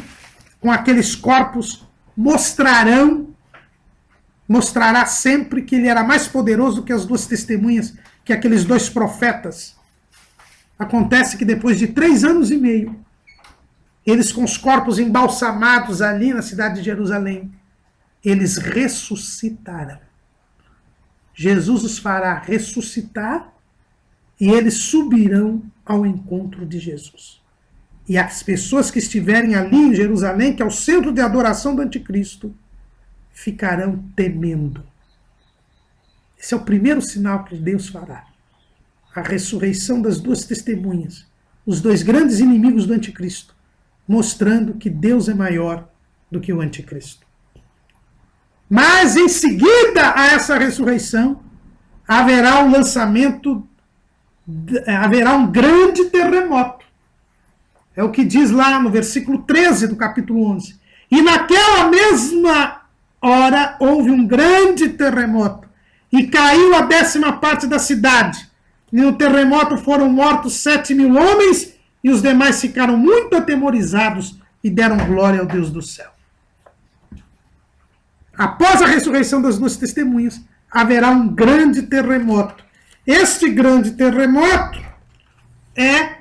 com aqueles corpos, mostrará sempre que ele era mais poderoso do que as duas testemunhas, que aqueles 2 profetas. Acontece que depois de 3 anos e meio, eles com os corpos embalsamados ali na cidade de Jerusalém, eles ressuscitarão. Jesus os fará ressuscitar e eles subirão ao encontro de Jesus. E as pessoas que estiverem ali em Jerusalém, que é o centro de adoração do anticristo, ficarão temendo. Esse é o primeiro sinal que Deus fará. A ressurreição das duas testemunhas, os 2 grandes inimigos do anticristo, mostrando que Deus é maior do que o anticristo. Mas em seguida a essa ressurreição, haverá um grande terremoto. É o que diz lá no versículo 13 do capítulo 11. E naquela mesma hora houve um grande terremoto, e caiu a 10ª parte da cidade. E no terremoto foram mortos 7.000 homens, e os demais ficaram muito atemorizados e deram glória ao Deus do céu. Após a ressurreição das duas testemunhas, haverá um grande terremoto. Este grande terremoto é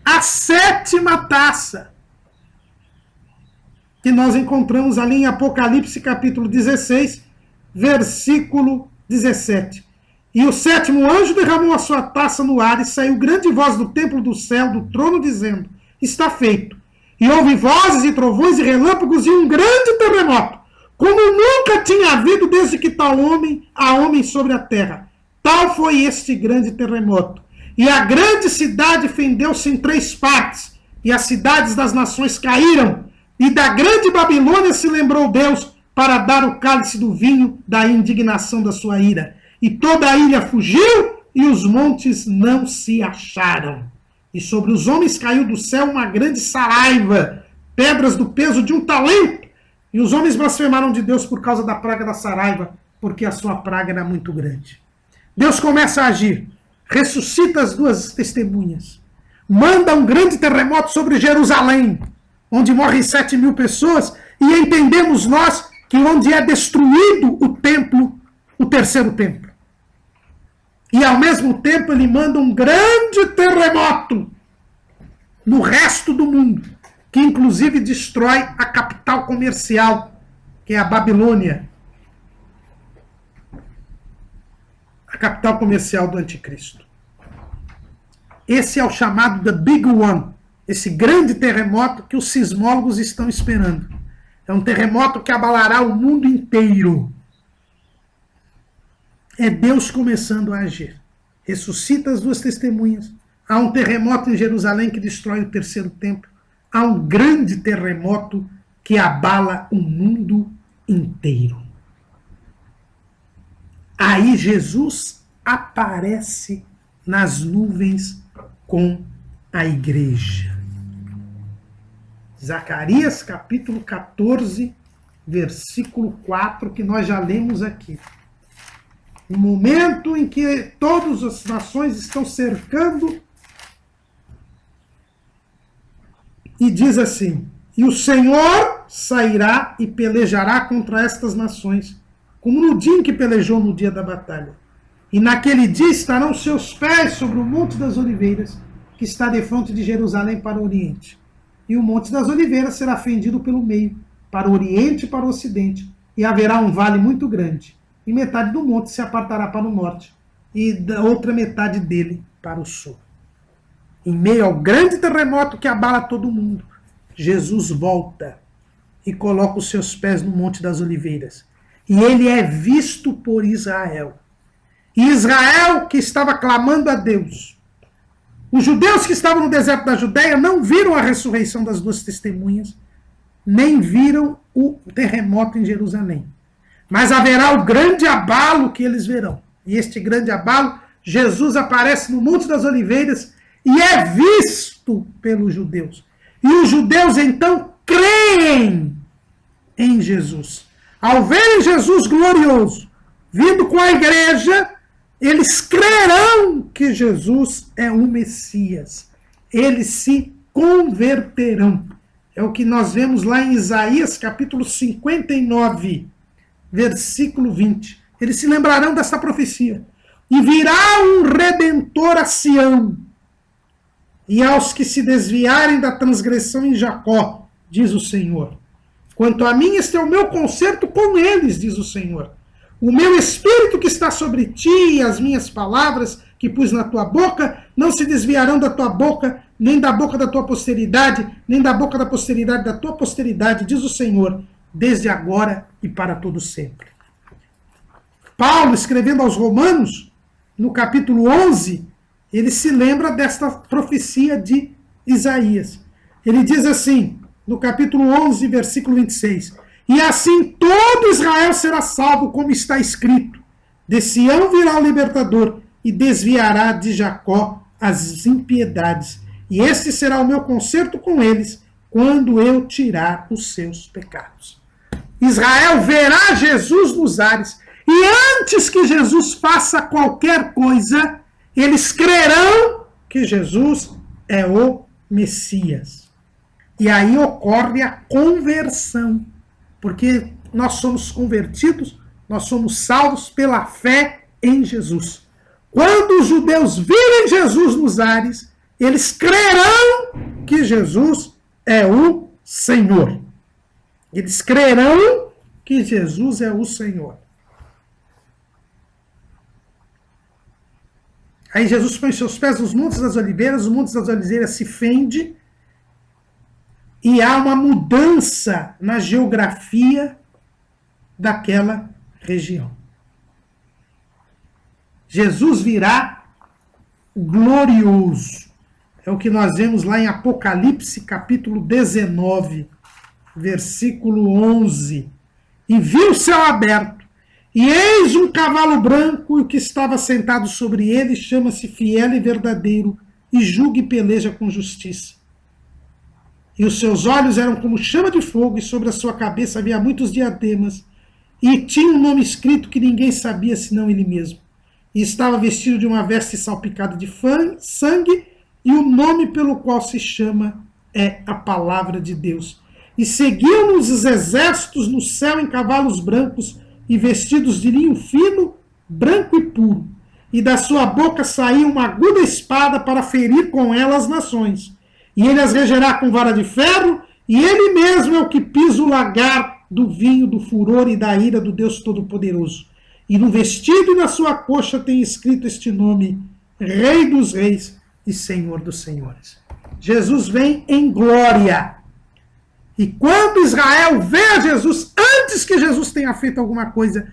a 7ª taça, que nós encontramos ali em Apocalipse capítulo 16, versículo 17. E o 7º anjo derramou a sua taça no ar, e saiu grande voz do templo do céu, do trono, dizendo, está feito. E houve vozes e trovões e relâmpagos e um grande terremoto, como nunca tinha havido desde que há homem sobre a terra. Tal foi este grande terremoto. E a grande cidade fendeu-se em 3 partes, e as cidades das nações caíram, e da grande Babilônia se lembrou Deus, para dar o cálice do vinho da indignação da sua ira. E toda a ilha fugiu, e os montes não se acharam. E sobre os homens caiu do céu uma grande saraiva, pedras do peso de 1 talento. E os homens blasfemaram de Deus por causa da praga da saraiva, porque a sua praga era muito grande. Deus começa a agir, ressuscita as 2 testemunhas, manda um grande terremoto sobre Jerusalém, onde morrem 7.000 pessoas, e entendemos nós que onde é destruído o templo, o terceiro templo. E ao mesmo tempo ele manda um grande terremoto no resto do mundo, que inclusive destrói a capital comercial, que é a Babilônia, a capital comercial do anticristo. Esse é o chamado The Big One, esse grande terremoto que os sismólogos estão esperando. É um terremoto que abalará o mundo inteiro. É Deus começando a agir. Ressuscita as 2 testemunhas. Há um terremoto em Jerusalém que destrói o terceiro templo. Há um grande terremoto que abala o mundo inteiro. Aí Jesus aparece nas nuvens com a igreja. Zacarias capítulo 14, versículo 4, que nós já lemos aqui. No momento em que todas as nações estão cercando, e diz assim: e o Senhor sairá e pelejará contra estas nações, como no dia em que pelejou no dia da batalha. E naquele dia estarão seus pés sobre o Monte das Oliveiras, que está defronte de Jerusalém para o oriente. E o Monte das Oliveiras será fendido pelo meio, para o oriente e para o ocidente, e haverá um vale muito grande. E metade do monte se apartará para o norte, e da outra metade dele para o sul. Em meio ao grande terremoto que abala todo mundo, Jesus volta e coloca os seus pés no Monte das Oliveiras. E ele é visto por Israel. E Israel, que estava clamando a Deus. Os judeus que estavam no deserto da Judéia não viram a ressurreição das 2 testemunhas, nem viram o terremoto em Jerusalém. Mas haverá o grande abalo que eles verão. E este grande abalo, Jesus aparece no Monte das Oliveiras e é visto pelos judeus. E os judeus então creem em Jesus. Ao verem Jesus glorioso, vindo com a igreja, eles crerão que Jesus é o Messias. Eles se converterão. É o que nós vemos lá em Isaías capítulo 59, versículo 20. Eles se lembrarão dessa profecia. E virá um Redentor a Sião, e aos que se desviarem da transgressão em Jacó, diz o Senhor. Quanto a mim, este é o meu concerto com eles, diz o Senhor. O meu espírito que está sobre ti e as minhas palavras que pus na tua boca não se desviarão da tua boca, nem da boca da tua posteridade, nem da boca da posteridade da tua posteridade, diz o Senhor, desde agora e para todo sempre. Paulo, escrevendo aos Romanos, no capítulo 11, ele se lembra desta profecia de Isaías. Ele diz assim, no capítulo 11, versículo 26, e assim todo Israel será salvo, como está escrito. De Sião virá o libertador, e desviará de Jacó as impiedades. E este será o meu concerto com eles, quando eu tirar os seus pecados. Israel verá Jesus nos ares, e antes que Jesus faça qualquer coisa, eles crerão que Jesus é o Messias. E aí ocorre a conversão, porque nós somos convertidos, nós somos salvos pela fé em Jesus. Quando os judeus virem Jesus nos ares, eles crerão que Jesus é o Senhor. Eles crerão que Jesus é o Senhor. Aí Jesus põe seus pés nos Montes das Oliveiras, os Montes das Oliveiras se fende, e há uma mudança na geografia daquela região. Jesus virá glorioso. É o que nós vemos lá em Apocalipse, capítulo 19, versículo 11. e viu o céu aberto, e eis um cavalo branco, e o que estava sentado sobre ele chama-se Fiel e Verdadeiro, e julga e peleja com justiça. E os seus olhos eram como chama de fogo, e sobre a sua cabeça havia muitos diademas, e tinha um nome escrito que ninguém sabia senão ele mesmo. E estava vestido de uma veste salpicada de sangue, e o nome pelo qual se chama é a Palavra de Deus. E seguiam-nos os exércitos no céu em cavalos brancos, e vestidos de linho fino, branco e puro. E da sua boca saía uma aguda espada para ferir com ela as nações. E ele as regerá com vara de ferro, e ele mesmo é o que pisa o lagar do vinho, do furor e da ira do Deus Todo-Poderoso. E no vestido e na sua coxa tem escrito este nome: Rei dos Reis e Senhor dos Senhores. Jesus vem em glória. E quando Israel vê a Jesus, antes que Jesus tenha feito alguma coisa,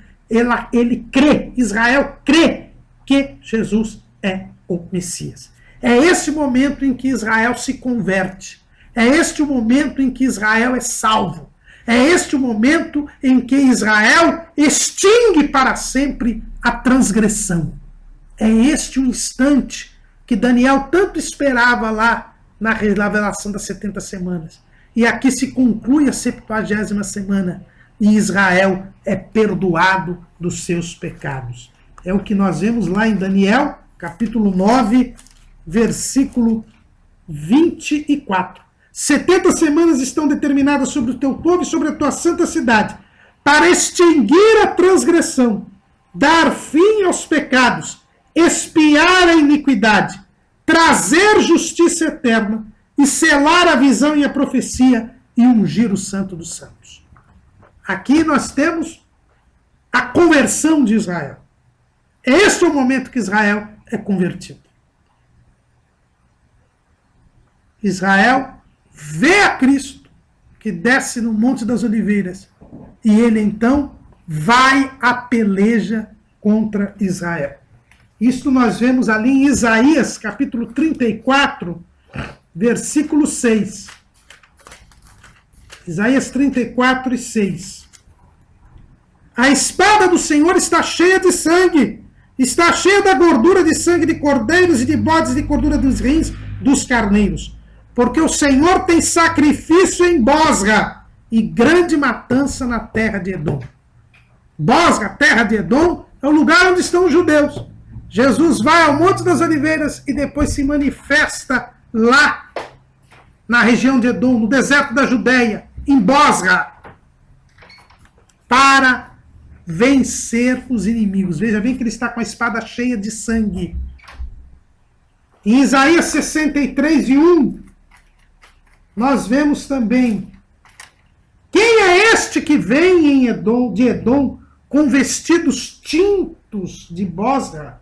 ele crê, Israel crê que Jesus é o Messias. É esse momento em que Israel se converte. É este o momento em que Israel é salvo. É este o momento em que Israel extingue para sempre a transgressão. É este o instante que Daniel tanto esperava lá na revelação das 70 semanas. E aqui se conclui a 70ª semana. E Israel é perdoado dos seus pecados. É o que nós vemos lá em Daniel, capítulo 9, versículo 24. 70 semanas estão determinadas sobre o teu povo e sobre a tua santa cidade, para extinguir a transgressão, dar fim aos pecados, expiar a iniquidade, trazer justiça eterna e selar a visão e a profecia e ungir o Santo dos Santos. Aqui nós temos a conversão de Israel. Este é o momento que Israel é convertido. Israel vê a Cristo, que desce no Monte das Oliveiras, e ele então vai à peleja contra Israel. Isto nós vemos ali em Isaías, capítulo 34, versículo 6. Isaías 34 e 6. A espada do Senhor está cheia de sangue, está cheia da gordura de sangue de cordeiros e de bodes, de gordura dos rins dos carneiros. Porque o Senhor tem sacrifício em Bosra e grande matança na terra de Edom. Bosra, terra de Edom, é o lugar onde estão os judeus. Jesus vai ao Monte das Oliveiras e depois se manifesta lá na região de Edom, no deserto da Judéia, em Bosra, para vencer os inimigos. Veja bem que ele está com a espada cheia de sangue. Em Isaías 63 e 1, nós vemos também: quem é este que vem de Edom com vestidos tintos de Bosra?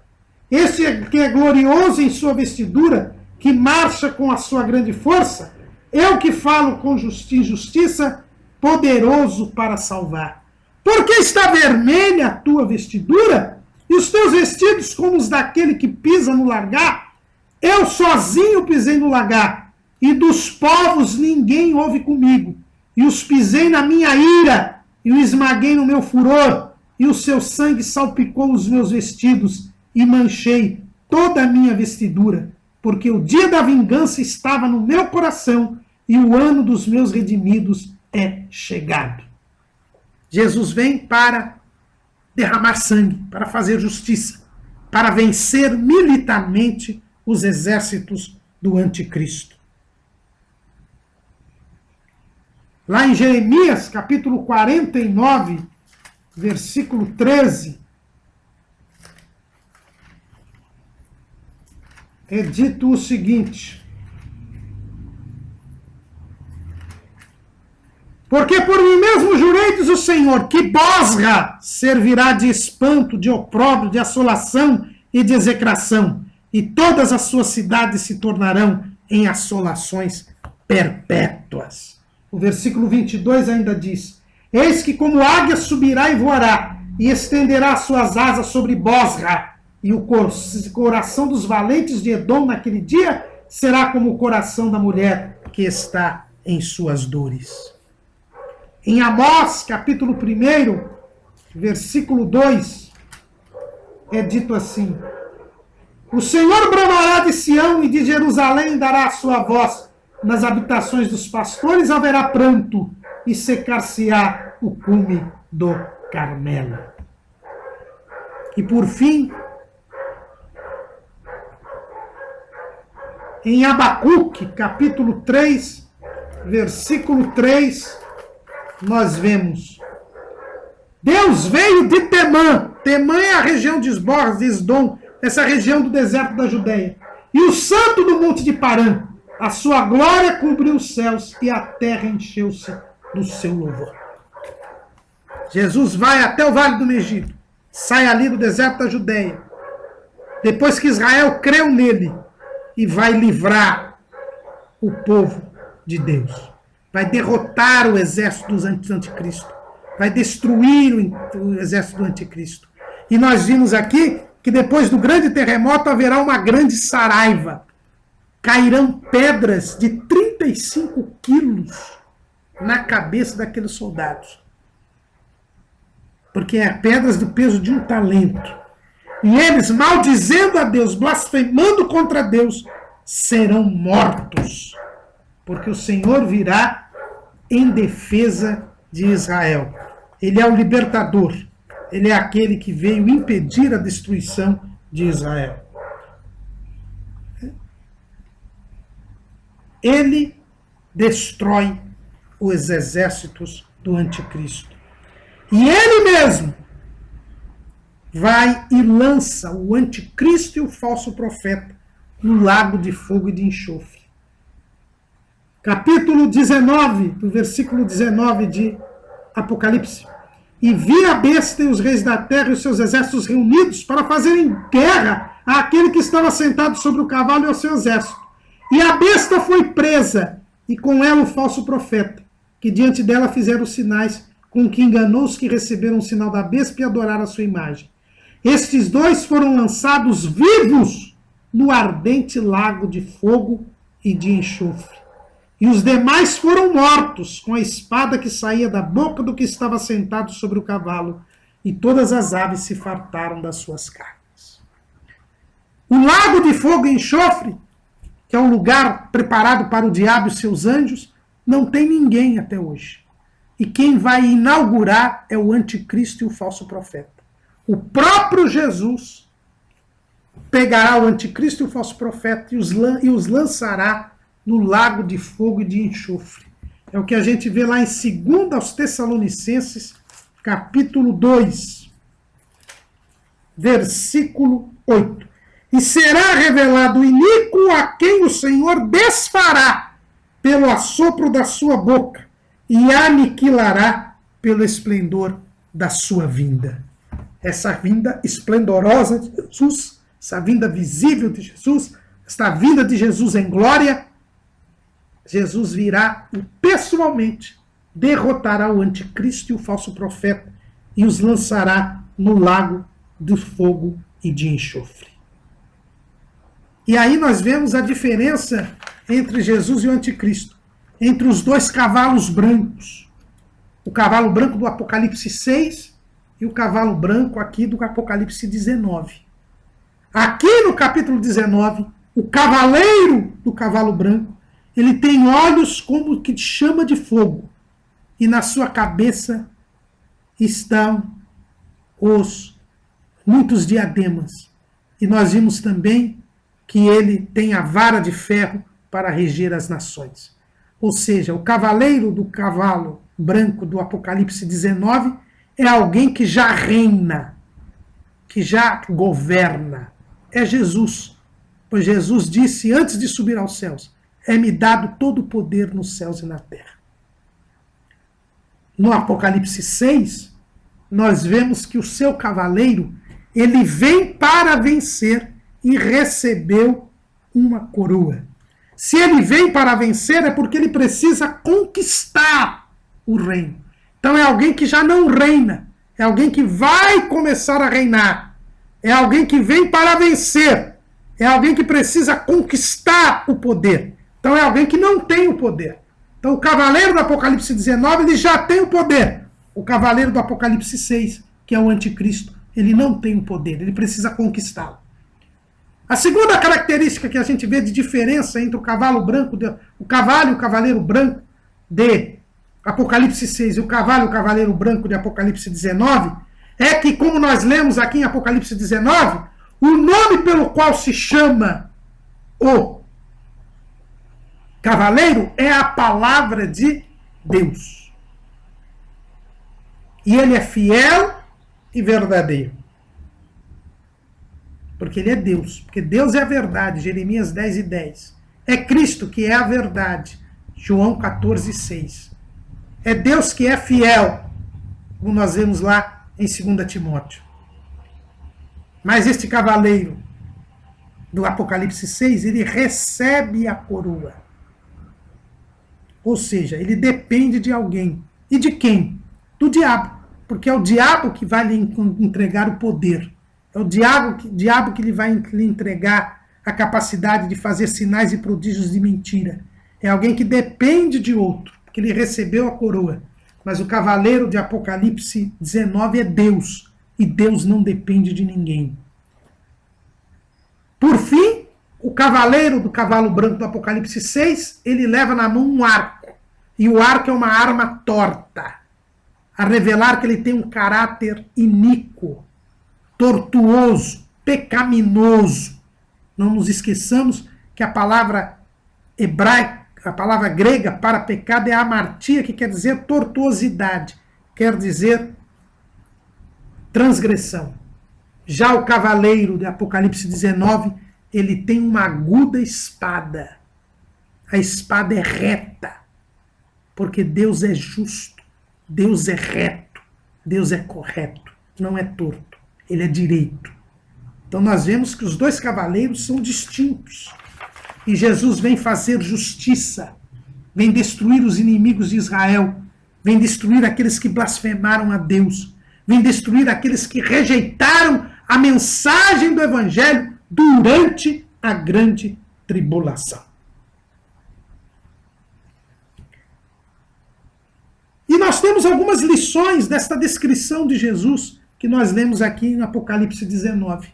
Esse que é glorioso em sua vestidura, que marcha com a sua grande força? Eu que falo com justiça, poderoso para salvar. Por que está vermelha a tua vestidura? E os teus vestidos como os daquele que pisa no lagar? Eu sozinho pisei no lagar, e dos povos ninguém houve comigo. E os pisei na minha ira, e o esmaguei no meu furor, e o seu sangue salpicou os meus vestidos, e manchei toda a minha vestidura, porque o dia da vingança estava no meu coração, e o ano dos meus redimidos é chegado. Jesus vem para derramar sangue, para fazer justiça, para vencer militarmente os exércitos do anticristo. Lá em Jeremias, capítulo 49, versículo 13, é dito o seguinte: porque por mim mesmo jurei, diz o Senhor, que Bosra servirá de espanto, de opróbrio, de assolação e de execração, e todas as suas cidades se tornarão em assolações perpétuas. O versículo 22 ainda diz: eis que como águia subirá e voará, e estenderá suas asas sobre Bosra, e o coração dos valentes de Edom naquele dia será como o coração da mulher que está em suas dores. Em Amós, capítulo 1, versículo 2, é dito assim: o Senhor bramará de Sião e de Jerusalém dará a sua voz. Nas habitações dos pastores haverá pranto e secar-se-á o cume do Carmelo. E por fim, em Abacuque, capítulo 3, versículo 3, nós vemos: Deus veio de Temã. Temã é a região de Esbós, de Esdom, essa região do deserto da Judéia. E o santo do monte de Parã, a sua glória cobriu os céus e a terra encheu-se do seu louvor. Jesus vai até o Vale do Megiddo, sai ali do deserto da Judéia, depois que Israel creu nele, e vai livrar o povo de Deus. Vai derrotar o exército do anticristo. Vai destruir o exército do anticristo. E nós vimos aqui que depois do grande terremoto haverá uma grande saraiva. Cairão pedras de 35 quilos na cabeça daqueles soldados. Porque é pedras do peso de um talento. E eles, maldizendo a Deus, blasfemando contra Deus, serão mortos. Porque o Senhor virá em defesa de Israel. Ele é o libertador. Ele é aquele que veio impedir a destruição de Israel. Ele destrói os exércitos do anticristo. E ele mesmo vai e lança o anticristo e o falso profeta no lago de fogo e de enxofre. Capítulo 19, do versículo 19 de Apocalipse. E vi a besta e os reis da terra e os seus exércitos reunidos para fazerem guerra àquele que estava sentado sobre o cavalo e ao seu exército. E a besta foi presa, e com ela o falso profeta, que diante dela fizeram os sinais, com que enganou os que receberam o sinal da besta e adoraram a sua imagem. Estes dois foram lançados vivos no ardente lago de fogo e de enxofre. E os demais foram mortos com a espada que saía da boca do que estava sentado sobre o cavalo, e todas as aves se fartaram das suas carnes. O lago de fogo e enxofre, que é um lugar preparado para o diabo e seus anjos, não tem ninguém até hoje. E quem vai inaugurar é o anticristo e o falso profeta. O próprio Jesus pegará o anticristo e o falso profeta e os lançará no lago de fogo e de enxofre. É o que a gente vê lá em 2 aos Tessalonicenses, capítulo 2, versículo 8. E será revelado o iníquo a quem o Senhor desfará pelo assopro da sua boca e aniquilará pelo esplendor da sua vinda. Essa vinda esplendorosa de Jesus, essa vinda visível de Jesus, esta vinda de Jesus em glória, Jesus virá e pessoalmente derrotará o anticristo e o falso profeta e os lançará no lago de fogo e de enxofre. E aí nós vemos a diferença entre Jesus e o anticristo, entre os dois cavalos brancos. O cavalo branco do Apocalipse 6 e o cavalo branco aqui do Apocalipse 19. Aqui no capítulo 19, o cavaleiro do cavalo branco, ele tem olhos como que chama de fogo, e na sua cabeça estão muitos diademas. E nós vimos também que ele tem a vara de ferro para reger as nações. Ou seja, o cavaleiro do cavalo branco do Apocalipse 19 é alguém que já reina, que já governa. É Jesus. Pois Jesus disse antes de subir aos céus: é-me dado todo o poder nos céus e na terra. No Apocalipse 6, nós vemos que o seu cavaleiro, ele vem para vencer e recebeu uma coroa. Se ele vem para vencer, é porque ele precisa conquistar o reino. Então é alguém que já não reina, é alguém que vai começar a reinar, é alguém que vem para vencer, é alguém que precisa conquistar o poder. Então é alguém que não tem o poder. Então, o cavaleiro do Apocalipse 19, ele já tem o poder. O cavaleiro do Apocalipse 6, que é o anticristo, ele não tem o poder, ele precisa conquistá-lo. A segunda característica que a gente vê de diferença entre o cavalo branco, o cavalo e o cavaleiro branco de Apocalipse 6 e o cavalo e o cavaleiro branco de Apocalipse 19, é que, como nós lemos aqui em Apocalipse 19, o nome pelo qual se chama o cavaleiro é a palavra de Deus. E ele é fiel e verdadeiro. Porque ele é Deus. Porque Deus é a verdade. Jeremias 10:10. É Cristo que é a verdade. João 14:6. É Deus que é fiel. Como nós vemos lá em 2 Timóteo. Mas este cavaleiro do Apocalipse 6, ele recebe a coroa. Ou seja, ele depende de alguém. E de quem? Do diabo. Porque é o diabo que vai lhe entregar o poder. É o diabo que lhe vai lhe entregar a capacidade de fazer sinais e prodígios de mentira. É alguém que depende de outro, porque ele recebeu a coroa. Mas o cavaleiro de Apocalipse 19 é Deus. E Deus não depende de ninguém. Por fim, o cavaleiro do cavalo branco do Apocalipse 6, ele leva na mão um arco. E o arco é uma arma torta, a revelar que ele tem um caráter iníquo, tortuoso, pecaminoso. Não nos esqueçamos que a palavra hebraica, a palavra grega para pecado é amartia, que quer dizer tortuosidade, quer dizer transgressão. Já o cavaleiro de Apocalipse 19, ele tem uma aguda espada. A espada é reta, porque Deus é justo, Deus é reto, Deus é correto, não é torto, ele é direito. Então nós vemos que os dois cavaleiros são distintos. E Jesus vem fazer justiça, vem destruir os inimigos de Israel, vem destruir aqueles que blasfemaram a Deus, vem destruir aqueles que rejeitaram a mensagem do Evangelho durante a grande tribulação. E nós temos algumas lições desta descrição de Jesus que nós lemos aqui em Apocalipse 19.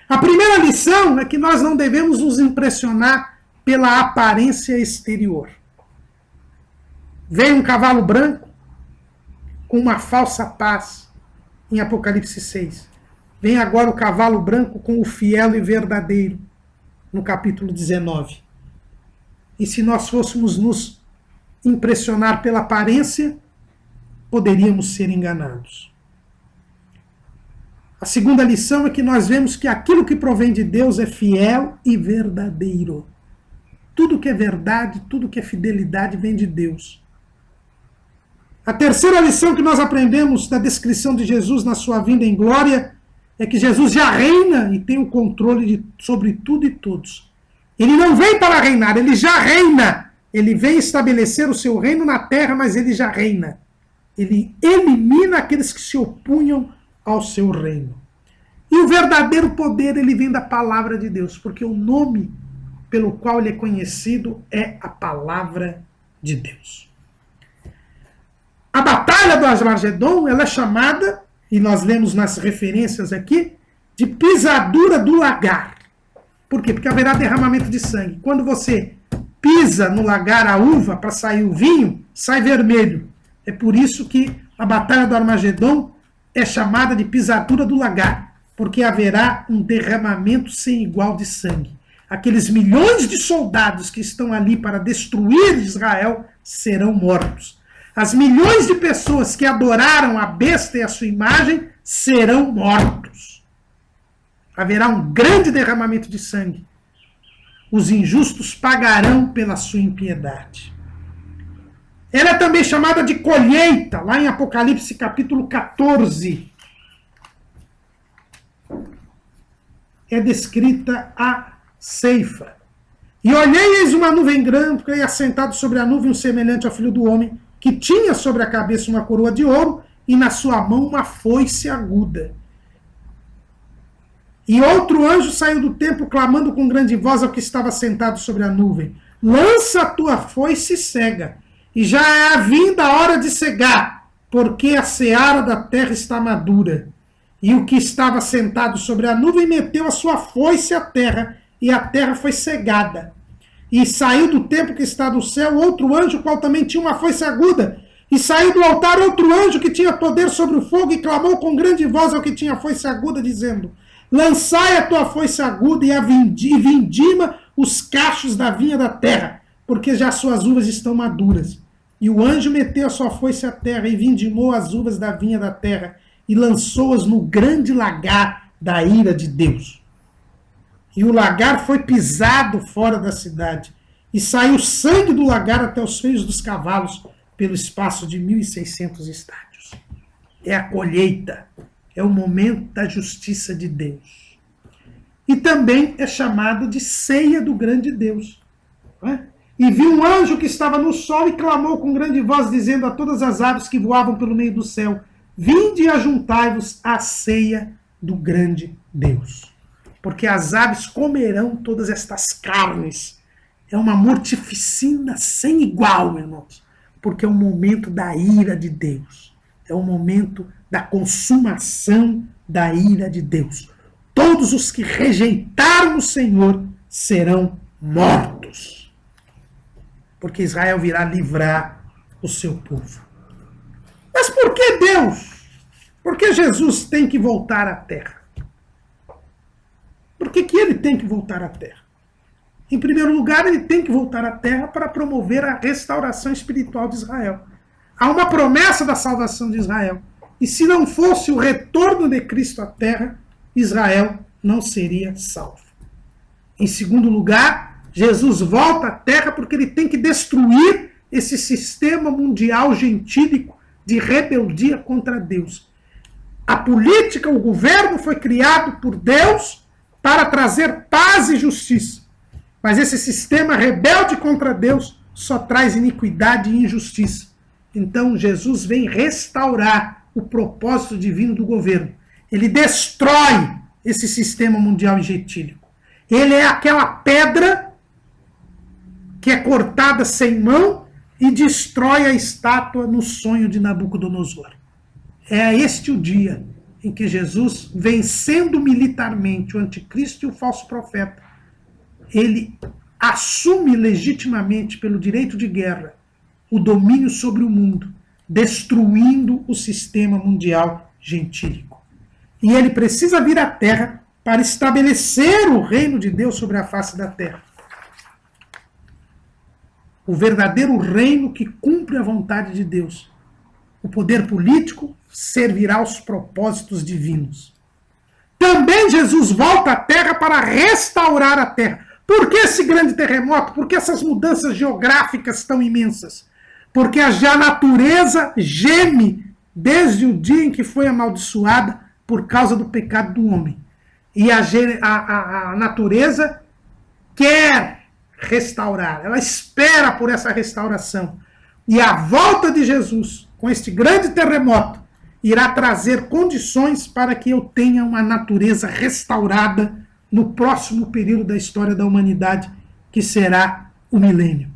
A primeira lição é que nós não devemos nos impressionar pela aparência exterior. Veio um cavalo branco com uma falsa paz em Apocalipse 6. Vem agora o cavalo branco com o fiel e verdadeiro no capítulo 19. E se nós fôssemos nos impressionar pela aparência, poderíamos ser enganados. A segunda lição é que nós vemos que aquilo que provém de Deus é fiel e verdadeiro. Tudo que é verdade, tudo que é fidelidade vem de Deus. A terceira lição que nós aprendemos da descrição de Jesus na sua vinda em glória é que Jesus já reina e tem o controle sobre tudo e todos. Ele não vem para reinar, ele já reina. Ele vem estabelecer o seu reino na terra, mas ele já reina. Ele elimina aqueles que se opunham ao seu reino. E o verdadeiro poder, ele vem da palavra de Deus, porque o nome pelo qual ele é conhecido é a palavra de Deus. A batalha do Armagedon, ela é chamada, e nós lemos nas referências aqui, de pisadura do lagar. Por quê? Porque haverá derramamento de sangue. Quando você pisa no lagar a uva para sair o vinho, sai vermelho. É por isso que a batalha do Armagedon é chamada de pisadura do lagar, porque haverá um derramamento sem igual de sangue. Aqueles milhões de soldados que estão ali para destruir Israel serão mortos. As milhões de pessoas que adoraram a besta e a sua imagem serão mortos. Haverá um grande derramamento de sangue. Os injustos pagarão pela sua impiedade. Ela é também chamada de colheita, lá em Apocalipse capítulo 14. É descrita a ceifa. E olhei, eis uma nuvem grande, e assentado sobre a nuvem um semelhante ao filho do homem, que tinha sobre a cabeça uma coroa de ouro, e na sua mão uma foice aguda. E outro anjo saiu do templo, clamando com grande voz ao que estava sentado sobre a nuvem: lança a tua foice cega, e já é a vinda a hora de cegar, porque a seara da terra está madura. E o que estava sentado sobre a nuvem meteu a sua foice à terra, e a terra foi cegada. E saiu do templo que está no céu outro anjo, qual também tinha uma foice aguda. E saiu do altar outro anjo que tinha poder sobre o fogo, e clamou com grande voz ao que tinha a foice aguda, dizendo: lançai a tua foice aguda e vindima os cachos da vinha da terra, porque já suas uvas estão maduras. E o anjo meteu a sua foice à terra e vindimou as uvas da vinha da terra, e lançou-as no grande lagar da ira de Deus. E o lagar foi pisado fora da cidade, e saiu sangue do lagar até os freios dos cavalos, pelo espaço de 1.600 estádios. É a colheita, é o momento da justiça de Deus. E também é chamado de ceia do grande Deus. E viu um anjo que estava no sol e clamou com grande voz, dizendo a todas as aves que voavam pelo meio do céu: vinde e ajuntai-vos à ceia do grande Deus. Porque as aves comerão todas estas carnes. É uma mortificina sem igual, irmãos. Porque é o momento da ira de Deus. É o momento da consumação da ira de Deus. Todos os que rejeitaram o Senhor serão mortos. Porque Israel virá livrar o seu povo. Mas por que Deus? Por que Jesus tem que voltar à terra? Por que ele tem que voltar à terra? Em primeiro lugar, ele tem que voltar à terra para promover a restauração espiritual de Israel. Há uma promessa da salvação de Israel. E se não fosse o retorno de Cristo à terra, Israel não seria salvo. Em segundo lugar, Jesus volta à terra porque ele tem que destruir esse sistema mundial gentílico de rebeldia contra Deus. A política, o governo foi criado por Deus para trazer paz e justiça. Mas esse sistema rebelde contra Deus só traz iniquidade e injustiça. Então Jesus vem restaurar o propósito divino do governo. Ele destrói esse sistema mundial gentílico. Ele é aquela pedra que é cortada sem mão e destrói a estátua no sonho de Nabucodonosor. É este o dia em que Jesus, vencendo militarmente o anticristo e o falso profeta, ele assume legitimamente, pelo direito de guerra, o domínio sobre o mundo, destruindo o sistema mundial gentílico. E ele precisa vir à terra para estabelecer o reino de Deus sobre a face da terra. O verdadeiro reino que cumpre a vontade de Deus. O poder político servirá aos propósitos divinos. Também Jesus volta à terra para restaurar a terra. Por que esse grande terremoto? Por que essas mudanças geográficas tão imensas? Porque a natureza geme desde o dia em que foi amaldiçoada por causa do pecado do homem. E a natureza quer restaurar, ela espera por essa restauração. E a volta de Jesus, com este grande terremoto, irá trazer condições para que eu tenha uma natureza restaurada no próximo período da história da humanidade, que será o milênio.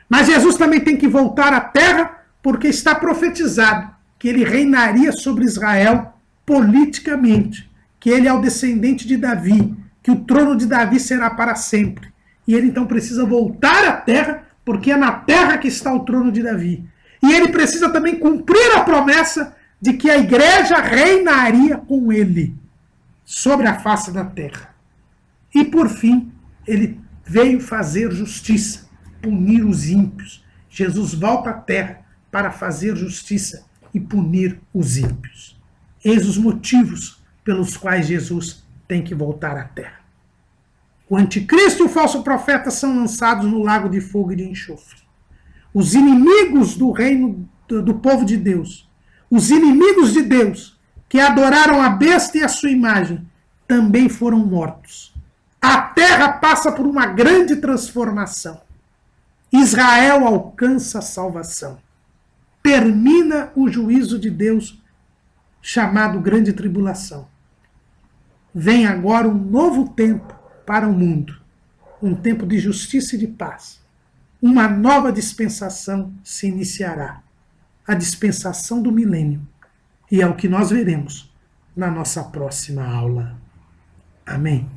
Mas Jesus também tem que voltar à terra, porque está profetizado que ele reinaria sobre Israel politicamente, que ele é o descendente de Davi, que o trono de Davi será para sempre. E ele então precisa voltar à terra, porque é na terra que está o trono de Davi. E ele precisa também cumprir a promessa de que a igreja reinaria com ele sobre a face da terra. E por fim, ele veio fazer justiça, punir os ímpios. Jesus volta à terra para fazer justiça e punir os ímpios. Eis os motivos pelos quais Jesus tem que voltar à terra. O anticristo e o falso profeta são lançados no lago de fogo e de enxofre. Os inimigos do reino do povo de Deus, os inimigos de Deus, que adoraram a besta e a sua imagem, também foram mortos. A terra passa por uma grande transformação. Israel alcança a salvação. Termina o juízo de Deus, chamado Grande Tribulação. Vem agora um novo tempo para o mundo. Um tempo de justiça e de paz. uma nova dispensação se iniciará, a dispensação do milênio. E é o que nós veremos na nossa próxima aula. Amém.